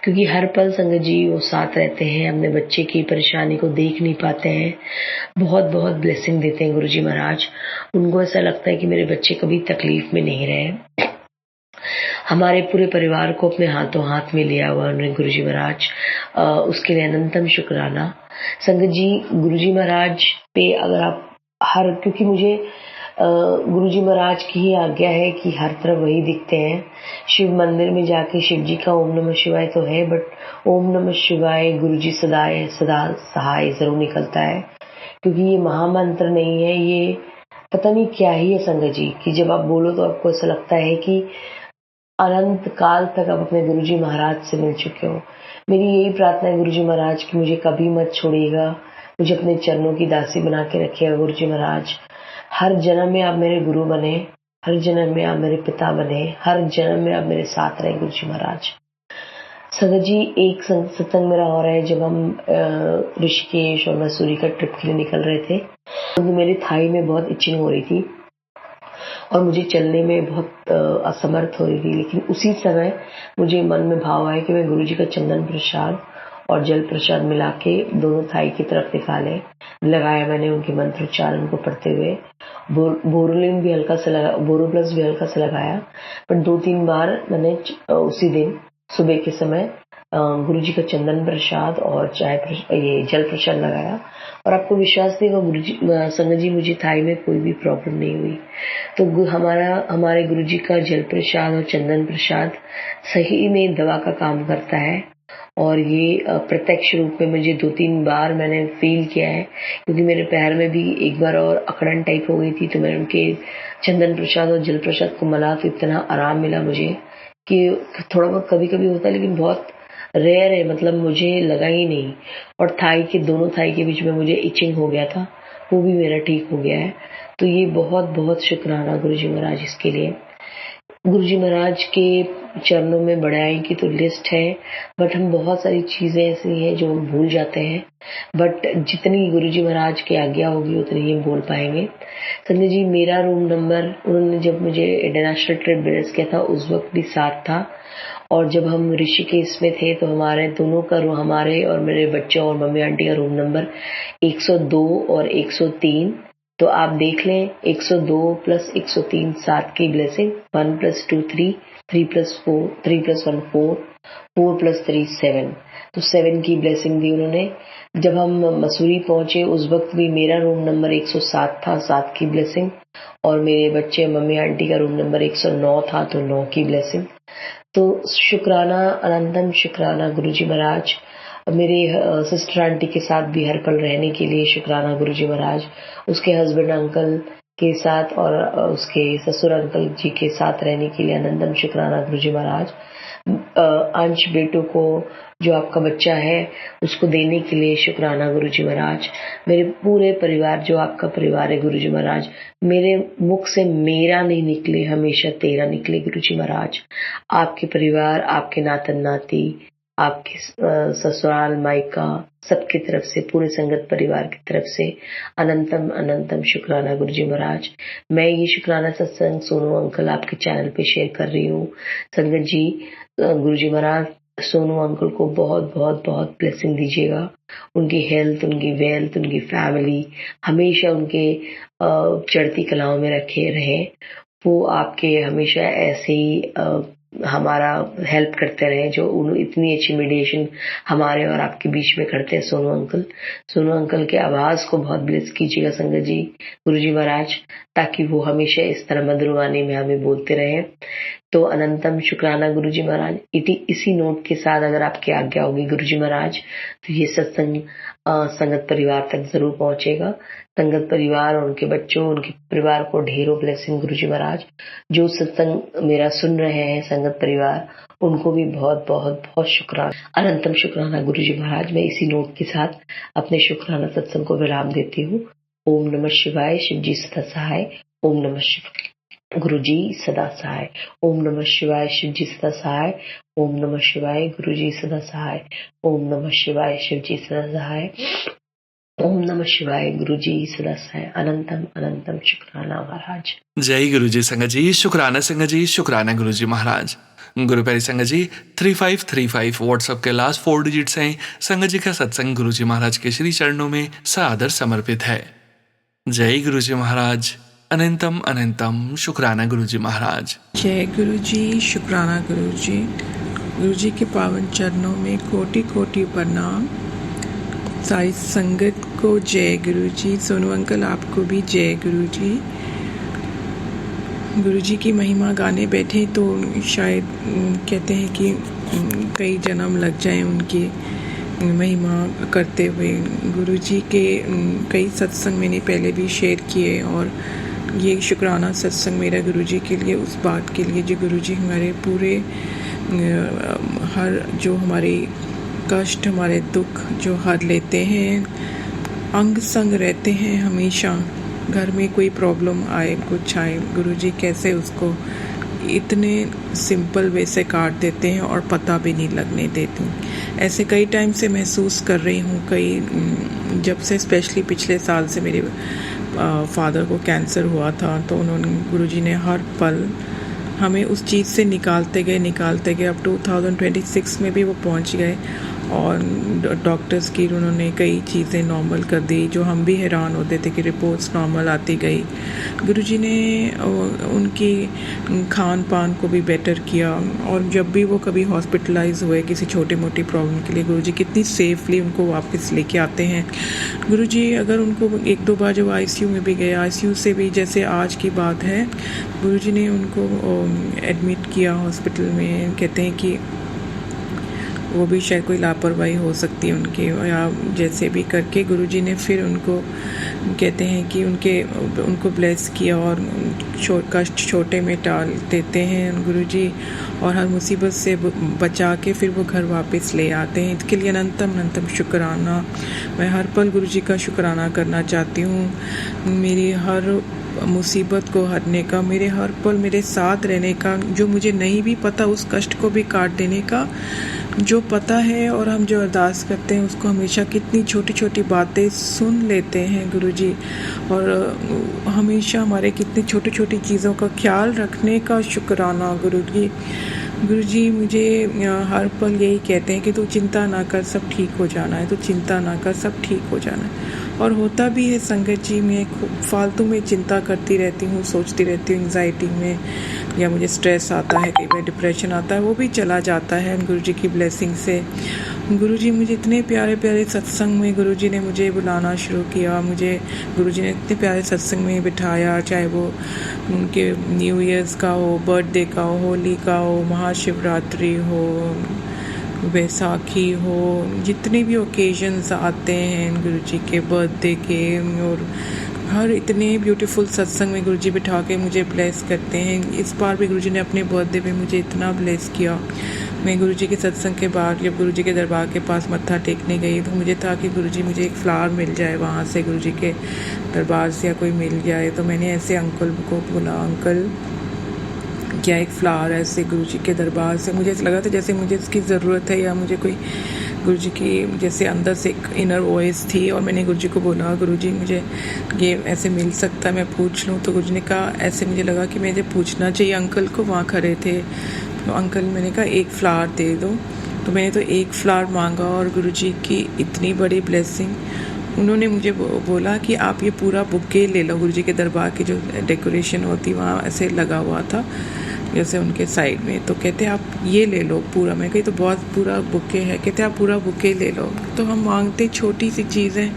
क्योंकि हर पल संगत जी वो साथ रहते हैं, अपने बच्चे की परेशानी को देख नहीं पाते हैं, बहुत बहुत ब्लेसिंग देते हैं गुरुजी महाराज। उनको ऐसा लगता है कि मेरे बच्चे कभी तकलीफ में नहीं रहे। हमारे पूरे परिवार को अपने हाथों हाथ में लिया हुआ उन्होंने गुरुजी महाराज, उसके लिए अनंतम शुक्राना। संगत जी, गुरुजी महाराज पे अगर आप क्योंकि मुझे गुरुजी महाराज की ही आज्ञा है कि हर तरफ वही दिखते हैं। शिव मंदिर में जाके शिव जी का ओम नमः शिवाय तो है, बट ओम नमः शिवाय गुरुजी सदाए सदा सहाय जरूर निकलता है, क्योंकि ये महामंत्र नहीं है, ये पता नहीं क्या ही है संगत जी, कि जब आप बोलो तो आपको ऐसा लगता है कि अनंत काल तक आप अपने गुरुजी महाराज से मिल चुके हो। मेरी यही प्रार्थना है गुरुजी महाराज कि मुझे कभी मत छोड़िएगा, मुझे अपने चरणों की दासी बना के रखिएगा गुरुजी महाराज। हर जन्म में आप मेरे गुरु बने, हर जन्म में आप मेरे पिता बने, हर जन्म में आप मेरे साथ रहे गुरुजी महाराज। संगत जी, एक सत्संग मेरा हो रहा है, जब हम ऋषिकेश और मसूरी का ट्रिप के लिए निकल रहे थे, तो मेरी थाई में बहुत इचिंग हो रही थी, और मुझे चलने में बहुत असमर्थ हो रही थी। लेकिन उसी समय मुझे मन में भाव आया कि मैं गुरुजी का चंदन प्रसाद और जल प्रसाद मिला के दोनों थाई की तरफ लगाया। मैंने उनके मंत्रोच्चारण को पढ़ते हुए बोरोलिन भी हल्का सा लगा, बोरोप्लस भी हल्का सा लगाया। पर 2-3 बार मैंने उसी दिन सुबह के समय गुरुजी का चंदन प्रसाद और ये जल प्रसाद लगाया। और आपको विश्वास नहीं होगा गुरुजी संगत जी, मुझे थाई में कोई भी प्रॉब्लम नहीं हुई। तो हमारे गुरुजी का जल प्रसाद और चंदन प्रसाद सही में दवा का काम करता है। और ये प्रत्यक्ष रूप में मुझे 2-3 बार मैंने फील किया है, क्योंकि मेरे पैर में भी एक बार और अकड़न टाइप हो गई थी। तो मैंने उनके चंदन प्रसाद और जल प्रसाद को मला तो इतना आराम मिला मुझे कि थोड़ा बहुत कभी-कभी होता है, लेकिन बहुत रेयर है, मतलब मुझे लगा ही नहीं। और दोनों थाई के बीच में मुझे इचिंग हो गया था, वो भी मेरा ठीक हो गया है। तो ये बहुत बहुत शुक्राना गुरुजी महाराज इसके लिए। गुरुजी महाराज के चरणों में बढ़ाई की तो लिस्ट है, बट हम बहुत सारी चीजें ऐसी हैं जो हम भूल जाते हैं। बट जितनी गुरुजी महाराज की आज्ञा होगी उतनी ही बोल पाएंगे। संजय जी, मेरा रूम नंबर, उन्होंने जब मुझे इंटरनेशनल ट्रिप ब्लेस किया था उस वक्त भी 7 था। और जब हम ऋषिकेश में थे तो हमारे दोनों का हमारे और मेरे बच्चों और मम्मी आंटी का रूम नंबर 102 और 103। तो आप देख लें, 102 + 103 7 की ब्लेसिंग, 1 + 2 3, 3 + 4, 3 + 1 4, 4 + 3 7। तो 7 की ब्लेसिंग दी उन्होंने। जब हम मसूरी पहुंचे उस वक्त भी मेरा रूम नंबर 107 था, 7 की ब्लेसिंग। और मेरे बच्चे मम्मी आंटी का रूम नंबर 109 था, तो 9 की ब्लेसिंग। तो शुक्राना, अनंतम शुक्राना गुरुजी महाराज। मेरे सिस्टर आंटी के साथ भी हर पल रहने के लिए शुक्राना गुरुजी महाराज। उसके हस्बैंड अंकल के साथ और उसके ससुर अंकल जी के साथ रहने के लिए अनंतम शुक्राना गुरुजी महाराज। अंश बेटू को, जो आपका बच्चा है, उसको देने के लिए शुक्राना गुरुजी महाराज। मेरे पूरे परिवार, जो आपका परिवार है गुरुजी महाराज, मेरे मुख से मेरा नहीं निकले, हमेशा तेरा निकले गुरुजी महाराज। आपके परिवार, आपके नातन नाती, आपके ससुराल मायका, सबकी तरफ से, पूरे संगत परिवार की तरफ से अनंतम अनंतम शुक्राना गुरुजी महाराज। मैं ये शुक्राना सत्संग सोनू अंकल आपके चैनल पे शेयर कर रही हूँ। संगत जी, गुरुजी महाराज सोनू अंकल को बहुत बहुत बहुत ब्लेसिंग दीजिएगा। उनकी हेल्थ, उनकी वेल्थ, उनकी फैमिली हमेशा उनके चढ़ती कलाओं में रखे रहे। वो आपके हमेशा ऐसे ही हमारा हेल्प करते रहे, जो इतनी अच्छी मीडिएशन हमारे और आपके बीच में करते हैं सोनू अंकल के आवाज को बहुत ब्लेस कीजिएगा संगत जी, गुरुजी महाराज, ताकि वो हमेशा इस तरह मधुरवाणी में हमें बोलते रहे। तो अनंतम शुक्राना गुरुजी महाराज। इसी नोट के साथ अगर आपकी आज्ञा होगी गुरुजी महाराज, तो ये सत्संग संगत परिवार तक जरूर पहुंचेगा। संगत परिवार और उनके बच्चों, उनके परिवार को ढेरों ब्लेसिंग गुरुजी महाराज। जो सत्संग मेरा सुन रहे हैं संगत परिवार, उनको भी बहुत बहुत बहुत शुक्राना, अनंतम शुक्राना गुरुजी महाराज। मैं इसी नोट के साथ अपने शुक्राना सत्संग को विराम देती हूँ। ओम नमः शिवाय, शिव जी सदा सहाय। ओम नमः शिवाय, गुरुजी सदा सहाय। ओम नमः शिवाय, शिव जी सदा सहाय। ओम नमः शिवाय, गुरुजी सदा सहाय। ओम नमः शिवाय, शिव जी सदा सहाय। ओम नमः शिवाय, गुरुजी सदा सहाय। अनंतम अनंतम शुक्राना महाराज। जय गुरु जी संगत जी, शुक्राना संगत जी, शुक्राना गुरु जी महाराज। गुरु प्यारी संगत जी, 3535 व्हाट्सएप के लास्ट 4 डिजिट्स हैं। संगत जी का सत्संग गुरु जी महाराज के श्री चरणों में सादर समर्पित है। जय गुरु जी महाराज, अनंतम अनंतम शुक्राना गुरु जी महाराज। जय गुरु जी, शुक्राना गुरु जी। गुरु जी के पावन चरणों में कोटि कोटि प्रणाम। सारी संगत को जय गुरु जी। सोनू अंकल, आपको भी जय गुरु जी। गुरु जी की महिमा गाने बैठे तो शायद कहते हैं कि कई जन्म लग जाएं उनकी महिमा करते हुए। गुरु जी के कई सत्संग मैंने पहले भी शेयर किए, और ये शुक्राना सत्संग मेरा गुरु जी के लिए, उस बात के लिए जो गुरु जी हमारे पूरे हर जो हमारे कष्ट, हमारे दुख जो हर लेते हैं, अंग संग रहते हैं हमेशा। घर में कोई प्रॉब्लम आए, कुछ आए, गुरु जी कैसे उसको इतने सिंपल वे से काट देते हैं और पता भी नहीं लगने देते। ऐसे कई टाइम से महसूस कर रही हूँ, जब से स्पेशली पिछले साल से मेरे फादर को कैंसर हुआ था, तो उन्होंने गुरुजी ने हर पल हमें उस चीज़ से निकालते गए। अब 2026 में भी वो पहुंच गए और डॉक्टर्स की उन्होंने कई चीज़ें नॉर्मल कर दी, जो हम भी हैरान होते थे कि रिपोर्ट्स नॉर्मल आती गई। गुरुजी ने उनकी खान पान को भी बेटर किया, और जब भी वो कभी हॉस्पिटलाइज हुए किसी छोटी मोटी प्रॉब्लम के लिए, गुरुजी कितनी सेफली उनको वापस लेके आते हैं। गुरुजी अगर उनको एक दो बार जब आईसीयू में भी गए, आईसीयू से भी जैसे आज की बात है, गुरुजी ने उनको एडमिट किया हॉस्पिटल में। कहते हैं कि वो भी शायद कोई लापरवाही हो सकती है उनकी, या जैसे भी करके गुरुजी ने फिर उनको कहते हैं कि उनको ब्लेस किया, और कष्ट छोटे में टाल देते हैं गुरुजी, और हर मुसीबत से बचा के फिर वो घर वापस ले आते हैं। इसके लिए अनंतम शुक्राना। मैं हर पल गुरुजी का शुक्राना करना चाहती हूँ, मेरी हर मुसीबत को हरने का, मेरे हर पल मेरे साथ रहने का, जो मुझे नहीं भी पता उस कष्ट को भी काट देने का, जो पता है। और हम जो अरदास करते हैं उसको हमेशा कितनी छोटी छोटी बातें सुन लेते हैं गुरुजी, और हमेशा हमारे कितनी छोटी छोटी चीज़ों का ख्याल रखने का शुक्राना गुरुजी। गुरुजी मुझे हर पल यही कहते हैं कि तू चिंता ना कर, सब ठीक हो जाना है, तू चिंता ना कर, सब ठीक हो जाना है। और होता भी है संगत जी, मैं फालतू में चिंता करती रहती हूँ, सोचती रहती हूँ एंग्जाइटी में, या मुझे स्ट्रेस आता है, कई बार डिप्रेशन आता है, वो भी चला जाता है गुरुजी की ब्लेसिंग से। गुरुजी मुझे इतने प्यारे प्यारे सत्संग में गुरुजी ने मुझे बुलाना शुरू किया, मुझे गुरुजी ने इतने प्यारे सत्संग में बिठाया, चाहे वो उनके न्यू ईयर्स का हो, बर्थडे का हो, होली का हो, महाशिवरात्रि हो, बैसाखी हो, जितने भी ओकेजन्स आते हैं गुरुजी के बर्थडे के, और हर इतने ब्यूटीफुल सत्संग में गुरुजी बिठा के मुझे ब्लेस करते हैं। इस बार भी गुरुजी ने अपने बर्थडे पे मुझे इतना ब्लेस किया। मैं गुरुजी के सत्संग के बाद जब गुरुजी के दरबार के पास मत्था टेकने गई, तो मुझे था कि गुरुजी मुझे एक फ्लावर मिल जाए वहाँ से, गुरुजी के दरबार से या कोई मिल जाए। तो मैंने ऐसे अंकल को बोला, अंकल क्या एक फ्लावर ऐसे गुरुजी के दरबार से, मुझे ऐसा लगा था जैसे मुझे इसकी ज़रूरत है, या मुझे कोई गुरुजी की जैसे अंदर से एक इनर वॉइस थी। और मैंने गुरुजी को बोला, गुरुजी मुझे ये ऐसे मिल सकता है, मैं पूछ लूँ? तो गुरुजी ने कहा, ऐसे मुझे लगा कि मुझे पूछना चाहिए अंकल को, वहाँ खड़े थे। तो अंकल, मैंने कहा एक फ्लावर दे दो। तो मैंने तो एक फ्लावर मांगा, और गुरुजी की इतनी बड़ी ब्लेसिंग, उन्होंने मुझे बोला कि आप ये पूरा बुके ले लो। गुरुजी के दरबार की जो डेकोरेशन होती वहाँ ऐसे लगा हुआ था जैसे उनके साइड में, तो कहते आप ये ले लो पूरा। मैं कही तो बहुत पूरा बुके है, कहते आप पूरा बुके ले लो। तो हम मांगते छोटी सी चीज़ें,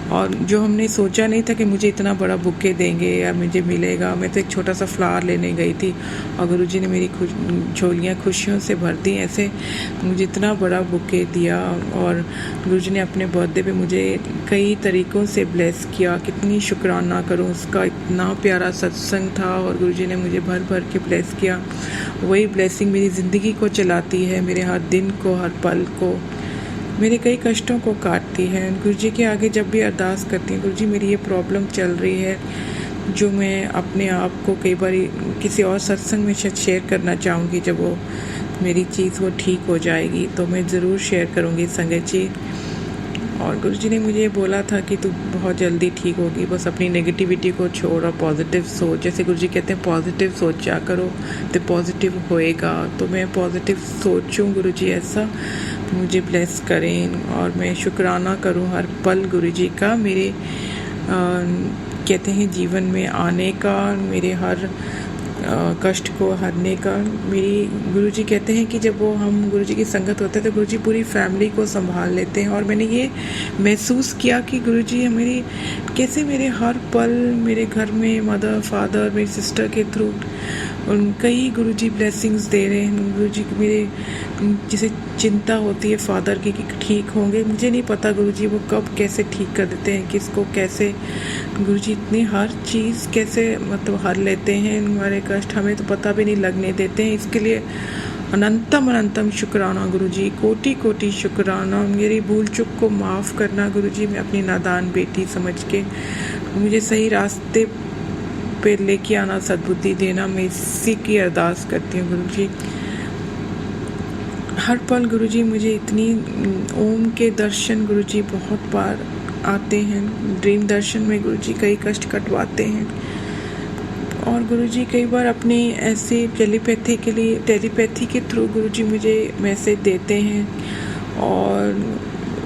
और जो हमने सोचा नहीं था कि मुझे इतना बड़ा बुके देंगे या मुझे मिलेगा। मैं तो एक छोटा सा फ्लावर लेने गई थी, और गुरुजी ने मेरी झोलियाँ खुशियों से भर दी, ऐसे मुझे इतना बड़ा बुके दिया। और गुरुजी ने अपने बर्थडे पे मुझे कई तरीक़ों से ब्लेस किया, कितनी शुक्राना करूँ उसका। इतना प्यारा सत्संग था, और गुरुजी ने मुझे भर भर के ब्लेस किया। वही ब्लेसिंग मेरी ज़िंदगी को चलाती है, मेरे हर दिन को, हर पल को, मेरे कई कष्टों को काटती है। गुरुजी के आगे जब भी अरदास करती हूँ, गुरुजी मेरी ये प्रॉब्लम चल रही है, जो मैं अपने आप को कई बार किसी और सत्संग में शायद शेयर करना चाहूँगी, जब वो मेरी चीज़ वो ठीक हो जाएगी तो मैं ज़रूर शेयर करूँगी संगत जी। और गुरुजी ने मुझे बोला था कि तू बहुत जल्दी ठीक होगी, बस अपनी नेगेटिविटी को छोड़ और पॉजिटिव सोच। जैसे गुरुजी कहते हैं पॉजिटिव सोचा करो तो पॉजिटिव होएगा। तो मैं पॉजिटिव सोचूं, गुरुजी ऐसा मुझे ब्लेस करें, और मैं शुक्राना करूं हर पल गुरुजी का, मेरे कहते हैं जीवन में आने का, मेरे हर कष्ट को हरने का। मेरी गुरुजी कहते हैं कि जब वो हम गुरुजी की संगत होते हैं तो गुरुजी पूरी फैमिली को संभाल लेते हैं। और मैंने ये महसूस किया कि गुरुजी मेरी कैसे मेरे हर पल मेरे घर में मदर फादर मेरी सिस्टर के थ्रू कई गुरुजी ब्लेसिंग्स दे रहे हैं। गुरुजी मेरे जिसे चिंता होती है फादर की कि ठीक होंगे, मुझे नहीं पता गुरुजी वो कब कैसे ठीक कर देते हैं, किसको कैसे। गुरुजी इतनी हर चीज़ कैसे मतलब हर लेते हैं हमारे कष्ट, हमें तो पता भी नहीं लगने देते हैं। इसके लिए अनंतम अनंतम शुक्राना गुरुजी, कोटि कोटि शुक्राना। मेरी भूल चूक को माफ़ करना गुरुजी, मैं अपनी नादान बेटी समझ के मुझे सही रास्ते पे लेके आना, सद्बुद्धि देना, मैं इसी की अरदास करती हूँ गुरुजी। हर पल गुरुजी मुझे इतनी ओम के दर्शन गुरुजी बहुत बार आते हैं। ड्रीम दर्शन में गुरुजी कई कष्ट कटवाते हैं और गुरुजी कई बार अपनी ऐसे टेलीपैथी के थ्रू गुरुजी मुझे मैसेज देते हैं और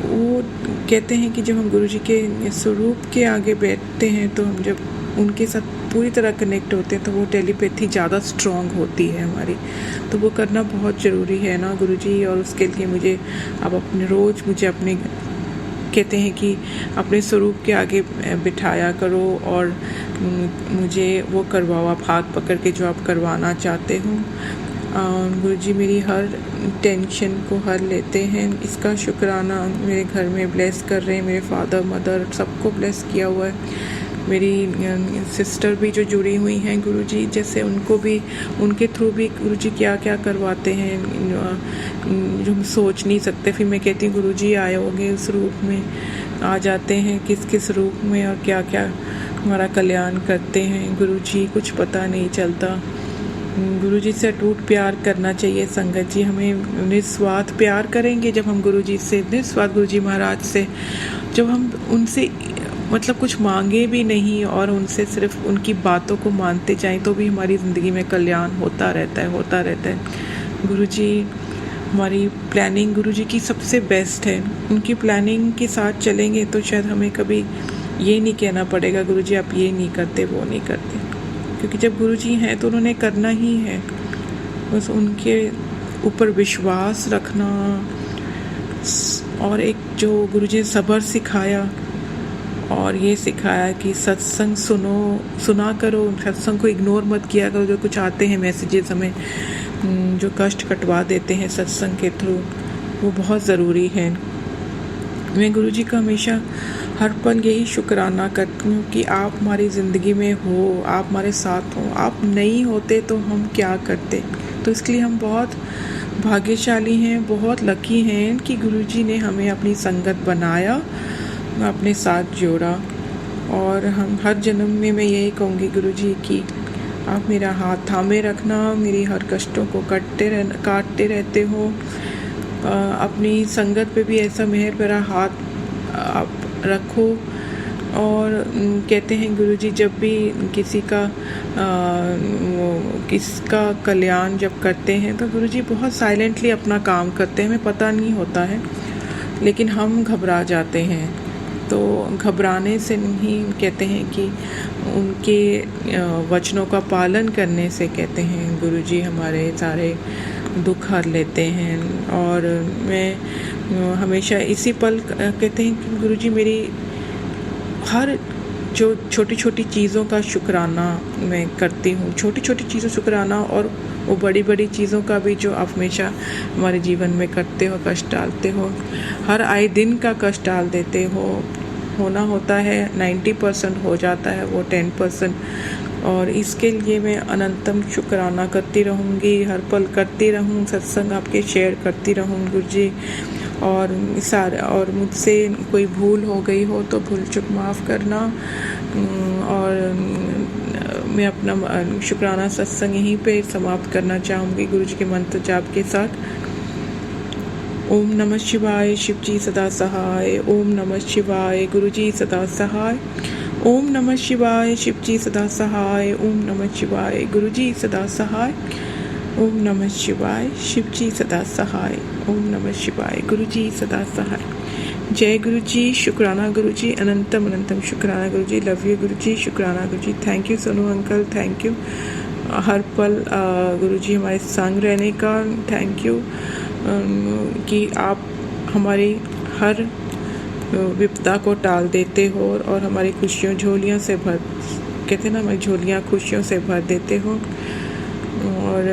वो कहते हैं कि जब हम गुरुजी के स्वरूप के आगे बैठते हैं तो हम जब उनके साथ पूरी तरह कनेक्ट होते हैं तो वो टेलीपैथी ज़्यादा स्ट्रॉन्ग होती है हमारी, तो वो करना बहुत ज़रूरी है ना गुरुजी। और उसके लिए मुझे अब मुझे अपने कहते हैं कि अपने स्वरूप के आगे बिठाया करो और मुझे वो करवाओ आप हाथ पकड़ के जो आप करवाना चाहते हो। गुरुजी मेरी हर टेंशन को हर लेते हैं, इसका शुक्राना। मेरे घर में ब्लेस कर रहे हैं, मेरे फादर मदर सबको ब्लेस किया हुआ है। मेरी सिस्टर भी जो जुड़ी हुई हैं गुरुजी, जैसे उनको भी उनके थ्रू भी गुरुजी क्या क्या करवाते हैं जो हम सोच नहीं सकते। फिर मैं कहती हूँ गुरुजी आए होंगे उस रूप में, आ जाते हैं किस किस रूप में और क्या क्या हमारा कल्याण करते हैं गुरुजी, कुछ पता नहीं चलता। गुरुजी से अटूट प्यार करना चाहिए संगत जी, हमें निस्वार्थ प्यार करेंगे जब हम गुरुजी से, निस्वार्थ गुरुजी महाराज से, जब हम उनसे मतलब कुछ मांगे भी नहीं और उनसे सिर्फ उनकी बातों को मानते जाएं तो भी हमारी ज़िंदगी में कल्याण होता रहता है। गुरुजी हमारी प्लानिंग गुरुजी की सबसे बेस्ट है, उनकी प्लानिंग के साथ चलेंगे तो शायद हमें कभी ये नहीं कहना पड़ेगा गुरुजी आप ये नहीं करते वो नहीं करते, क्योंकि जब गुरुजी हैं तो उन्होंने करना ही है। बस उनके ऊपर विश्वास रखना और एक जो गुरुजी ने सब्र सिखाया और ये सिखाया कि सत्संग सुना करो, सत्संग को इग्नोर मत किया करो। जो कुछ आते हैं मैसेजेस हमें जो कष्ट कटवा देते हैं सत्संग के थ्रू, वो बहुत ज़रूरी है। मैं गुरुजी का हमेशा हर पल यही शुक्राना करती हूँ कि आप हमारी ज़िंदगी में हो, आप हमारे साथ हो। आप नहीं होते तो हम क्या करते। तो इसलिए हम बहुत भाग्यशाली हैं, बहुत लकी हैं कि गुरुजी ने हमें अपनी संगत बनाया, अपने साथ जोड़ा। और हम हर जन्म में मैं यही कहूँगी गुरुजी कि आप मेरा हाथ थामे रखना, मेरी हर कष्टों को काटते रहते हो। अपनी संगत पे भी ऐसा मेहर भरा हाथ आप रखो। और कहते हैं गुरुजी जब भी किसका कल्याण जब करते हैं तो गुरुजी बहुत साइलेंटली अपना काम करते हैं, हमें पता नहीं होता है, लेकिन हम घबरा जाते हैं। तो घबराने से नहीं, कहते हैं कि उनके वचनों का पालन करने से कहते हैं गुरुजी हमारे सारे दुख हर लेते हैं। और मैं हमेशा इसी पल कहते हैं कि गुरुजी मेरी हर जो छोटी छोटी चीज़ों का शुक्राना मैं करती हूँ, छोटी छोटी चीज़ों शुक्राना, और वो बड़ी बड़ी चीज़ों का भी जो आप हमेशा हमारे जीवन में करते हो, कष्ट डालते हो, हर आए दिन का कष्ट डाल देते हो। होना होता है 90% हो जाता है वो 10%, और इसके लिए मैं अनंतम शुक्राना करती रहूँगी, हर पल करती रहूँ, सत्संग आपके शेयर करती रहूँ गुरुजी। और मुझसे कोई भूल हो गई हो तो भूल चूक माफ़ करना। और मैं अपना शुक्राना सत्संग यहीं पे समाप्त करना चाहूँगी गुरुजी के मंत्र जाप के साथ। ओम नमः शिवाय, शिवजी सदा सहाय। ओम नमः शिवाय, गुरुजी सदा सहाय। ओम नमः शिवाय, शिवजी सदा सहाय। ओम नमः शिवाय, गुरुजी सदा सहाय। ओम नमः शिवाय, शिवजी सदा सहाय। ओम नमः शिवाय, गुरुजी सदा सहाय। जय गुरुजी, शुक्राना गुरुजी, अनंतम अनंतम शुक्राना गुरुजी। लव यू गुरुजी, शुक्राना गुरुजी। Thank you Sonu uncle, thank you हर पल गुरुजी हमारे संग रहने का। थैंक यू कि आप हमारी हर विपदा को टाल देते हो और हमारी खुशियों झोलियों से भर, कहते हैं ना, हमारी झोलियाँ खुशियों से भर देते हो। और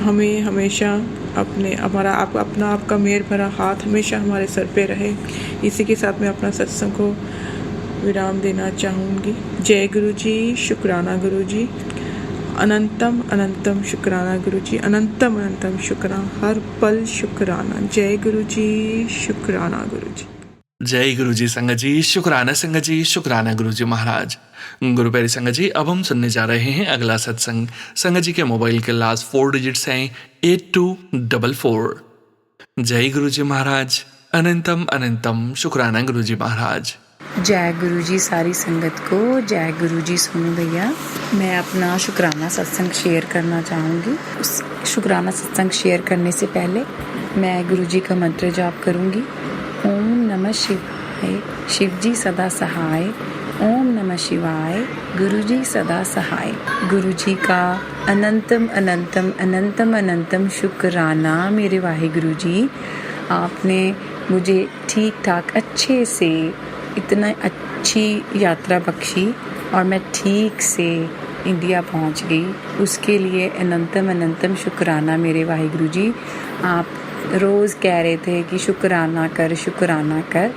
हमें हमेशा अपना आपका मेहर भरा हाथ हमेशा हमारे सर पे रहे। इसी के साथ मैं अपना सत्संग को विराम देना चाहूँगी। जय गुरुजी, शुक्राना गुरुजी, अनंतम अनंतम शुक्राना गुरुजी, अनंतम अनंतम शुक्राना, हर पल शुक्राना। जय गुरुजी, शुक्राना गुरुजी। जय गुरु जी संगत जी, शुक्राना संगत जी, शुक्राना गुरु जी महाराज। गुरु प्यारी संगत जी, अब हम सुनने जा रहे हैं अगला सत्संग। संगत जी के मोबाइल के लास्ट 4 डिजिट्स हैं 8244। जय गुरु जी महाराज, अनंतम अनंतम शुक्राना गुरुजी महाराज। जय गुरु जी सारी संगत को, जय गुरु जी सोनू भैया। मैं अपना शुक्राना सत्संग शेयर करना चाहूँगी। उस शुक्राना सत्संग शेयर करने से पहले मैं गुरु जी का मंत्र जाप करूँगी। ओम नमः शिवाय, शिव जी सदा सहाय। ओम नमः शिवाय, गुरु जी सदा सहाय। गुरु जी का अनंतम अनंतम अनंतम अनंतम शुक्राना मेरे वाहिगुरु जी। आपने मुझे ठीक ठाक अच्छे से इतना अच्छी यात्रा बख्शी और मैं ठीक से इंडिया पहुंच गई। उसके लिए अनंतम अनंतम शुक्राना मेरे वाहिगुरु जी। आप रोज़ कह रहे थे कि शुक्राना कर, शुक्राना कर,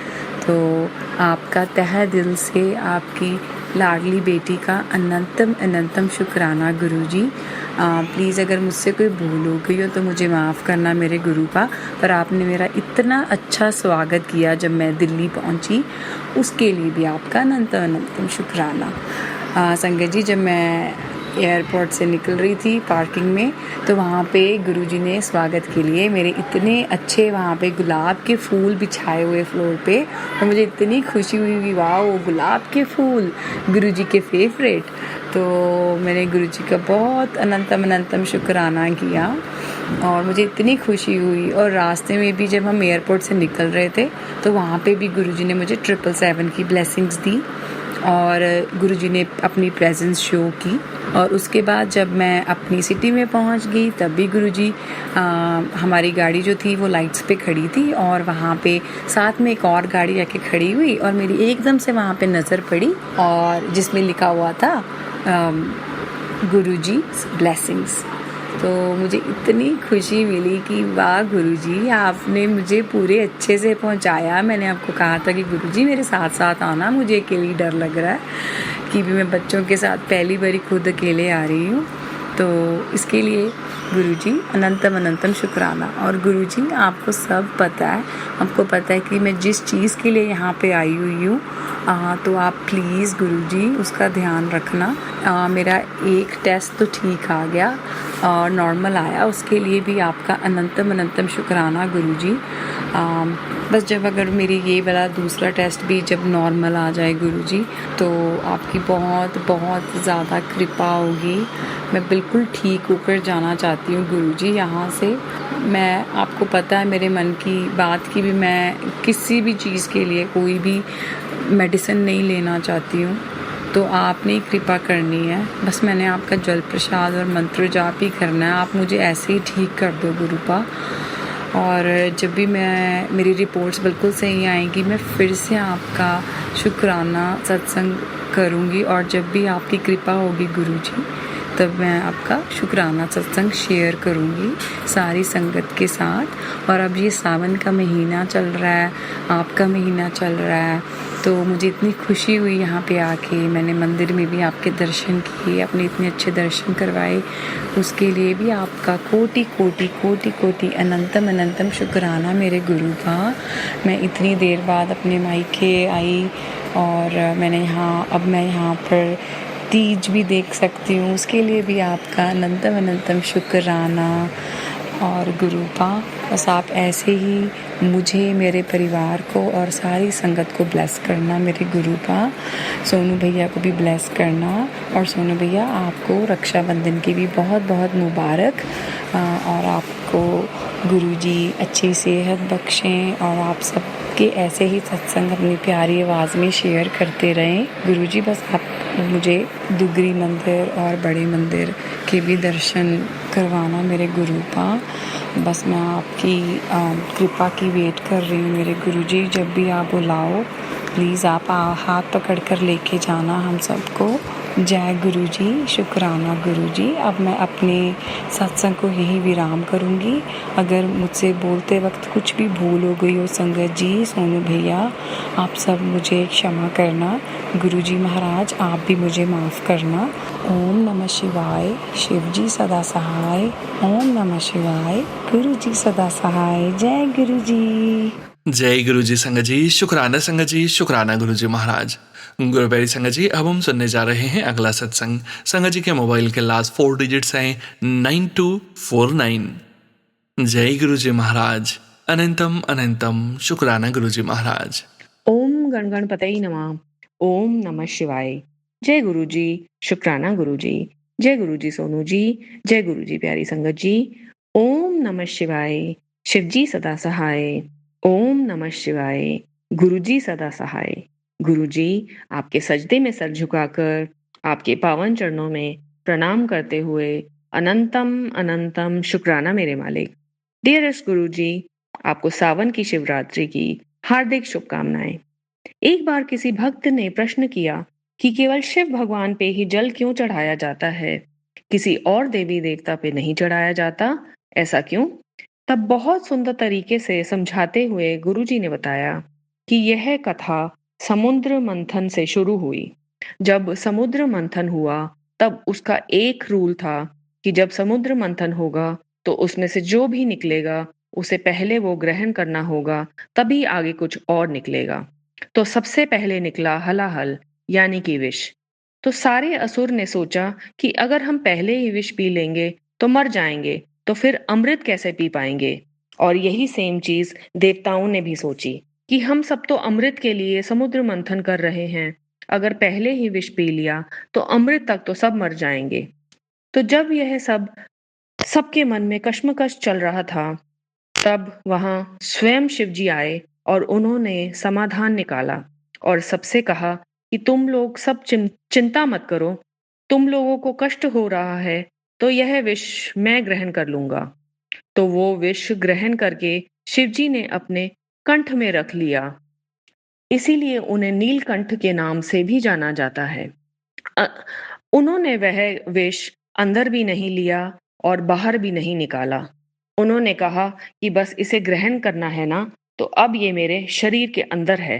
तो आपका तहे दिल से आपकी लाडली बेटी का अनंतम अनंतम शुक्राना गुरु जी। प्लीज़ अगर मुझसे कोई भूल हो गई हो तो मुझे माफ़ करना मेरे गुरु का, पर आपने मेरा इतना अच्छा स्वागत किया जब मैं दिल्ली पहुंची, उसके लिए भी आपका अनंतम अनंतम शुक्राना। संगत जी, जब मैं एयरपोर्ट से निकल रही थी पार्किंग में, तो वहाँ पे गुरुजी ने स्वागत के लिए मेरे इतने अच्छे वहाँ पे गुलाब के फूल बिछाए हुए फ्लोर पे, और मुझे इतनी खुशी हुई कि वाह वो गुलाब के फूल गुरुजी के फेवरेट। तो मैंने गुरुजी का बहुत अनंतम अनंतम शुक्राना किया और मुझे इतनी खुशी हुई। और रास्ते में भी जब हम एयरपोर्ट से निकल रहे थे तो वहाँ पे भी गुरुजी ने मुझे 777 की ब्लेसिंग्स दी और गुरुजी ने अपनी प्रेजेंस शो की। और उसके बाद जब मैं अपनी सिटी में पहुंच गई तब भी गुरुजी, हमारी गाड़ी जो थी वो लाइट्स पे खड़ी थी और वहाँ पे साथ में एक और गाड़ी आके खड़ी हुई और मेरी एकदम से वहाँ पे नज़र पड़ी और जिसमें लिखा हुआ था गुरुजी ब्लेसिंग्स। तो मुझे इतनी खुशी मिली कि वाह गुरुजी, आपने मुझे पूरे अच्छे से पहुंचाया। मैंने आपको कहा था कि गुरुजी मेरे साथ साथ आना, मुझे अकेली डर लग रहा है कि भी मैं बच्चों के साथ पहली बारी खुद अकेले आ रही हूँ। तो इसके लिए गुरुजी अनंतम अनंतम शुक्राना। और गुरुजी आपको सब पता है, आपको पता है कि मैं जिस चीज़ के लिए यहाँ पे आई हुई हूँ, तो आप प्लीज़ गुरुजी उसका ध्यान रखना। मेरा एक टेस्ट तो ठीक आ गया और नॉर्मल आया, उसके लिए भी आपका अनंतम अनंतम शुक्राना गुरुजी। बस जब अगर मेरी ये वाला दूसरा टेस्ट भी जब नॉर्मल आ जाए गुरुजी, तो आपकी बहुत बहुत ज़्यादा कृपा होगी। मैं बिल्कुल ठीक होकर जाना चाहती हूँ गुरुजी यहाँ से। मैं, आपको पता है मेरे मन की बात की भी, मैं किसी भी चीज़ के लिए कोई भी मेडिसिन नहीं लेना चाहती हूँ, तो आपने कृपा करनी है। बस मैंने आपका जल प्रसाद और मंत्र जाप ही करना है। आप मुझे ऐसे ही ठीक कर दो गुरुपा। और जब भी मेरी रिपोर्ट्स बिल्कुल सही आएंगी, मैं फिर से आपका शुक्राना सत्संग करूँगी। और जब भी आपकी कृपा होगी गुरुजी, तब मैं आपका शुक्राना सत्संग शेयर करूँगी सारी संगत के साथ। और अब ये सावन का महीना चल रहा है, आपका महीना चल रहा है, तो मुझे इतनी खुशी हुई यहाँ पे आके। मैंने मंदिर में भी आपके दर्शन किए, अपने इतने अच्छे दर्शन करवाए, उसके लिए भी आपका कोटि कोटि कोटि कोटि अनंतम अनंतम शुक्राना मेरे गुरु का। मैं इतनी देर बाद अपने मायके आई और मैं यहाँ पर तीज भी देख सकती हूँ, उसके लिए भी आपका अनंतम अनंतम शुक्राना। और गुरुपा, बस आप ऐसे ही मुझे, मेरे परिवार को और सारी संगत को ब्लेस करना मेरे गुरुपा। सोनू भैया को भी ब्लेस करना। और सोनू भैया, आपको रक्षाबंधन की भी बहुत बहुत मुबारक। और आपको गुरुजी अच्छी सेहत बख्शें और आप सबके ऐसे ही सत्संग अपनी प्यारी आवाज़ में शेयर करते रहें। गुरुजी, बस आप मुझे दुगरी मंदिर और बड़े मंदिर के भी दर्शन करवाना मेरे गुरुपा। बस मैं आपकी कृपा की वेट कर रही हूँ मेरे गुरुजी। जब भी आप बुलाओ, प्लीज़ आप हाथ पकड़ कर लेके जाना हम सबको। जय गुरुजी, शुक्राना गुरुजी। अब मैं अपने सत्संग को यही विराम करूँगी। अगर मुझसे बोलते वक्त कुछ भी भूल हो गई हो संगत जी, सोनू भैया, आप सब मुझे क्षमा करना। गुरुजी महाराज, आप भी मुझे माफ़ करना। ओम नमः शिवाय, शिव जी सदा सहाय। ओम नमः शिवाय, गुरुजी सदा सहाय। जय गुरुजी। जय गुरुजी संगत जी, शुक्राना संगत जी, शुक्राना गुरुजी महाराज। गुरु प्यारी संगत जी, अब हम सुनने जा रहे हैं अगला सत्संग। संगत जी के मोबाइल के लास्ट 4 डिजिट्स हैं 9249। जय गुरुजी महाराज। अनंतम अनंतम शुक्राना गुरुजी महाराज। ओम गण गणपतये नमः। ओम नमः शिवाय। जय गुरु जी। शुक्राना गुरु जी। जय गुरु जी सोनू जी। जय गुरु जी प्यारी संगत जी। ओम नमः शिवाय। शिव जी सदा सहाय। ओम नमः शिवाय। गुरु जी सदा सहाय। गुरु जी आपके सजदे में सर झुकाकर आपके पावन चरणों में प्रणाम करते हुए अनंतम अनंतम शुक्राना मेरे मालिक। डियरेस्ट गुरु जी, आपको सावन की शिवरात्रि की हार्दिक शुभकामनाएं। एक बार किसी भक्त ने प्रश्न किया कि केवल शिव भगवान पे ही जल क्यों चढ़ाया जाता है, किसी और देवी देवता पे नहीं चढ़ाया जाता, ऐसा क्यों? तब बहुत सुंदर तरीके से समझाते हुए गुरुजी ने बताया कि यह कथा समुद्र मंथन से शुरू हुई। जब समुद्र मंथन हुआ तब उसका एक रूल था कि जब समुद्र मंथन होगा तो उसमें से जो भी निकलेगा उसे पहले वो ग्रहण करना होगा, तभी आगे कुछ और निकलेगा। तो सबसे पहले निकला हलाहल यानी कि विष। तो सारे असुर ने सोचा कि अगर हम पहले ही विष पी लेंगे तो मर जाएंगे, तो फिर अमृत कैसे पी पाएंगे। और यही सेम चीज देवताओं ने भी सोची कि हम सब तो अमृत के लिए समुद्र मंथन कर रहे हैं, अगर पहले ही विष पी लिया तो अमृत तक तो सब मर जाएंगे। तो जब यह सब सबके मन में कश्मकश चल रहा था, तब वहां स्वयं शिव जी आए और उन्होंने समाधान निकाला और सबसे कहा कि तुम लोग सब चिंता मत करो, तुम लोगों को कष्ट हो रहा है तो यह विष मैं ग्रहण कर लूंगा। तो वो विष ग्रहण करके शिवजी ने अपने कंठ में रख लिया, इसीलिए उन्हें नीलकंठ के नाम से भी जाना जाता है। अ, उन्होंने वह विष अंदर भी नहीं लिया और बाहर भी नहीं निकाला। उन्होंने कहा कि बस इसे ग्रहण करना है ना, तो अब ये मेरे शरीर के अंदर है,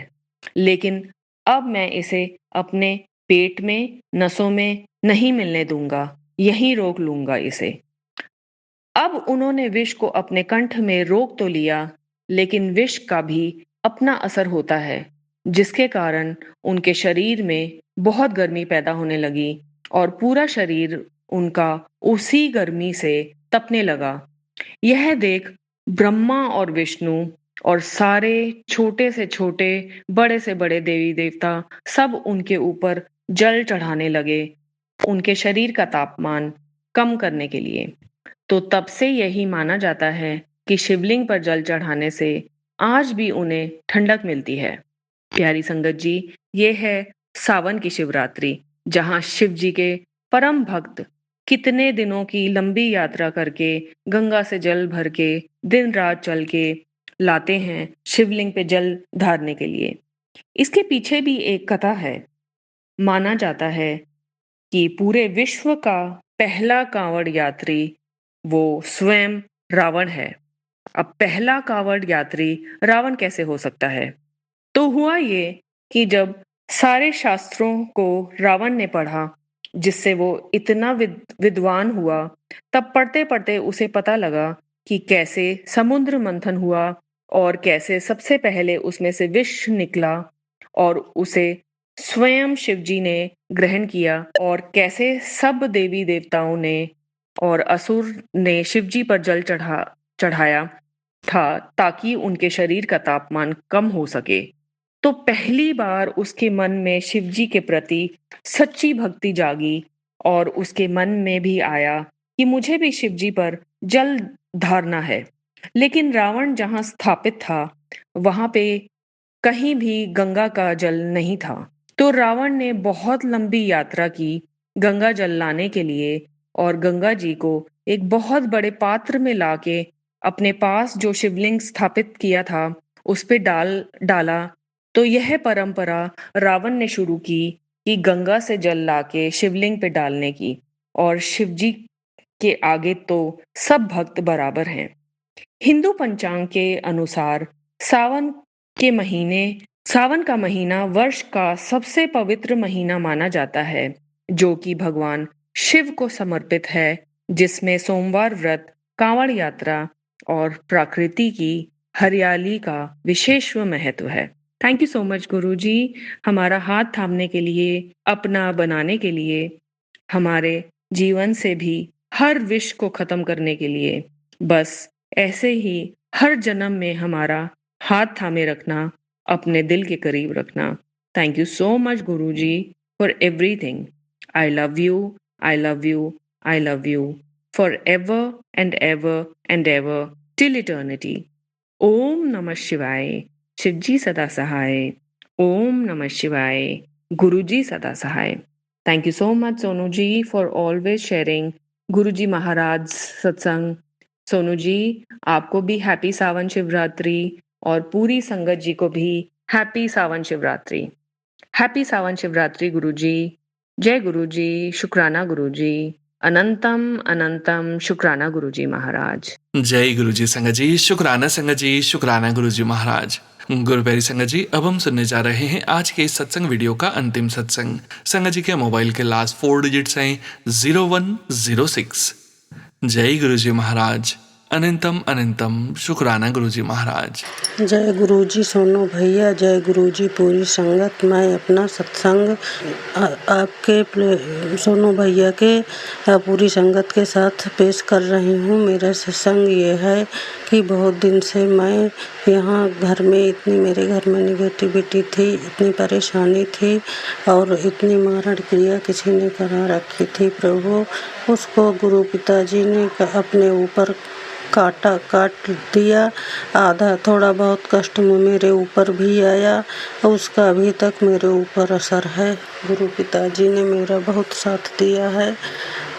लेकिन अब मैं इसे अपने पेट में, नसों में नहीं मिलने दूंगा, यहीं रोक लूंगा इसे। अब उन्होंने विष को अपने कंठ में रोक तो लिया, लेकिन विष का भी अपना असर होता है, जिसके कारण उनके शरीर में बहुत गर्मी पैदा होने लगी और पूरा शरीर उनका उसी गर्मी से तपने लगा। यह देख ब्रह्मा और विष्णु और सारे छोटे से छोटे, बड़े से बड़े देवी देवता सब उनके ऊपर जल चढ़ाने लगे, उनके शरीर का तापमान कम करने के लिए। तो तब से यही माना जाता है कि शिवलिंग पर जल चढ़ाने से आज भी उन्हें ठंडक मिलती है। प्यारी संगत जी, ये है सावन की शिवरात्रि, जहां शिव जी के परम भक्त कितने दिनों की लंबी यात्रा करके गंगा से जल भर के दिन रात चल के लाते हैं शिवलिंग पे जल ढारने के लिए। इसके पीछे भी एक कथा है। माना जाता है कि पूरे विश्व का पहला कांवड़ यात्री वो स्वयं रावण है। अब पहला कांवड़ यात्री रावण कैसे हो सकता है? तो हुआ ये कि जब सारे शास्त्रों को रावण ने पढ़ा, जिससे वो इतना विद्वान हुआ, तब पढ़ते पढ़ते उसे पता लगा कि कैसे समुद्र मंथन हुआ और कैसे सबसे पहले उसमें से विष निकला और उसे स्वयं शिवजी ने ग्रहण किया और कैसे सब देवी देवताओं ने और असुर ने शिवजी पर जल चढ़ाया था ताकि उनके शरीर का तापमान कम हो सके। तो पहली बार उसके मन में शिवजी के प्रति सच्ची भक्ति जागी और उसके मन में भी आया कि मुझे भी शिवजी पर जल ढारना है। लेकिन रावण जहां स्थापित था वहां पे कहीं भी गंगा का जल नहीं था। तो रावण ने बहुत लंबी यात्रा की गंगा जल लाने के लिए और गंगा जी को एक बहुत बड़े पात्र में लाके अपने पास जो शिवलिंग स्थापित किया था उस पे डाला। तो यह परंपरा रावण ने शुरू की कि गंगा से जल लाके शिवलिंग पे डालने की, और शिवजी के आगे तो सब भक्त बराबर हैं। हिंदू पंचांग के अनुसार सावन का महीना वर्ष का सबसे पवित्र महीना माना जाता है, जो कि भगवान शिव को समर्पित है, जिसमें सोमवार व्रत, कांवड़ यात्रा और प्रकृति की हरियाली का विशेष महत्व है। थैंक यू सो मच गुरु जी, हमारा हाथ थामने के लिए, अपना बनाने के लिए, हमारे जीवन से भी हर विष को खत्म करने के लिए। बस ऐसे ही हर जन्म में हमारा हाथ थामे रखना, अपने दिल के करीब रखना। थैंक यू सो मच गुरुजी for everything. I love you, I love you, I love you forever and ever till eternity. ओम नमः शिवाय। शिवजी सदा सहाय। ओम नमः शिवाय। गुरुजी सदा सहाय। Thank you so much Sonu ji for always sharing गुरुजी महाराज सत्संग। सोनू जी आपको भी हैप्पी सावन शिवरात्रि और पूरी संगत जी को भी हैप्पी सावन शिवरात्रि। हैप्पी सावन शिवरात्रि गुरुजी। जय गुरुजी, शुक्राना गुरुजी, अनंतम अनंतम शुक्राना गुरुजी महाराज। जय गुरुजी संगत जी, शुक्राना संगत जी, शुक्राना गुरुजी महाराज। गुरुप्यारी संगत जी, अब हम सुनने जा रहे हैं आज के इस सत्संग वीडियो का अंतिम सत्संग। संगत जी के मोबाइल के लास्ट 4 डिजिट्स हैं 0106। जय गुरुजी महाराज, अनंतम अनंतम शुक्राना गुरुजी महाराज। जय गुरुजी सोनू भैया, जय गुरुजी पूरी संगत। मैं अपना सत्संग आपके सोनू भैया के पूरी संगत के साथ पेश कर रही हूँ। मेरा सत्संग ये है कि बहुत दिन से मैं यहाँ घर में मेरे घर में निगेटिविटी थी, इतनी परेशानी थी और इतनी मारण क्रिया किसी ने करा रखी थी। प्रभु उसको गुरु पिताजी ने अपने ऊपर काट दिया। आधा थोड़ा बहुत कष्ट मेरे ऊपर भी आया, उसका अभी तक मेरे ऊपर असर है। गुरु पिताजी ने मेरा बहुत साथ दिया है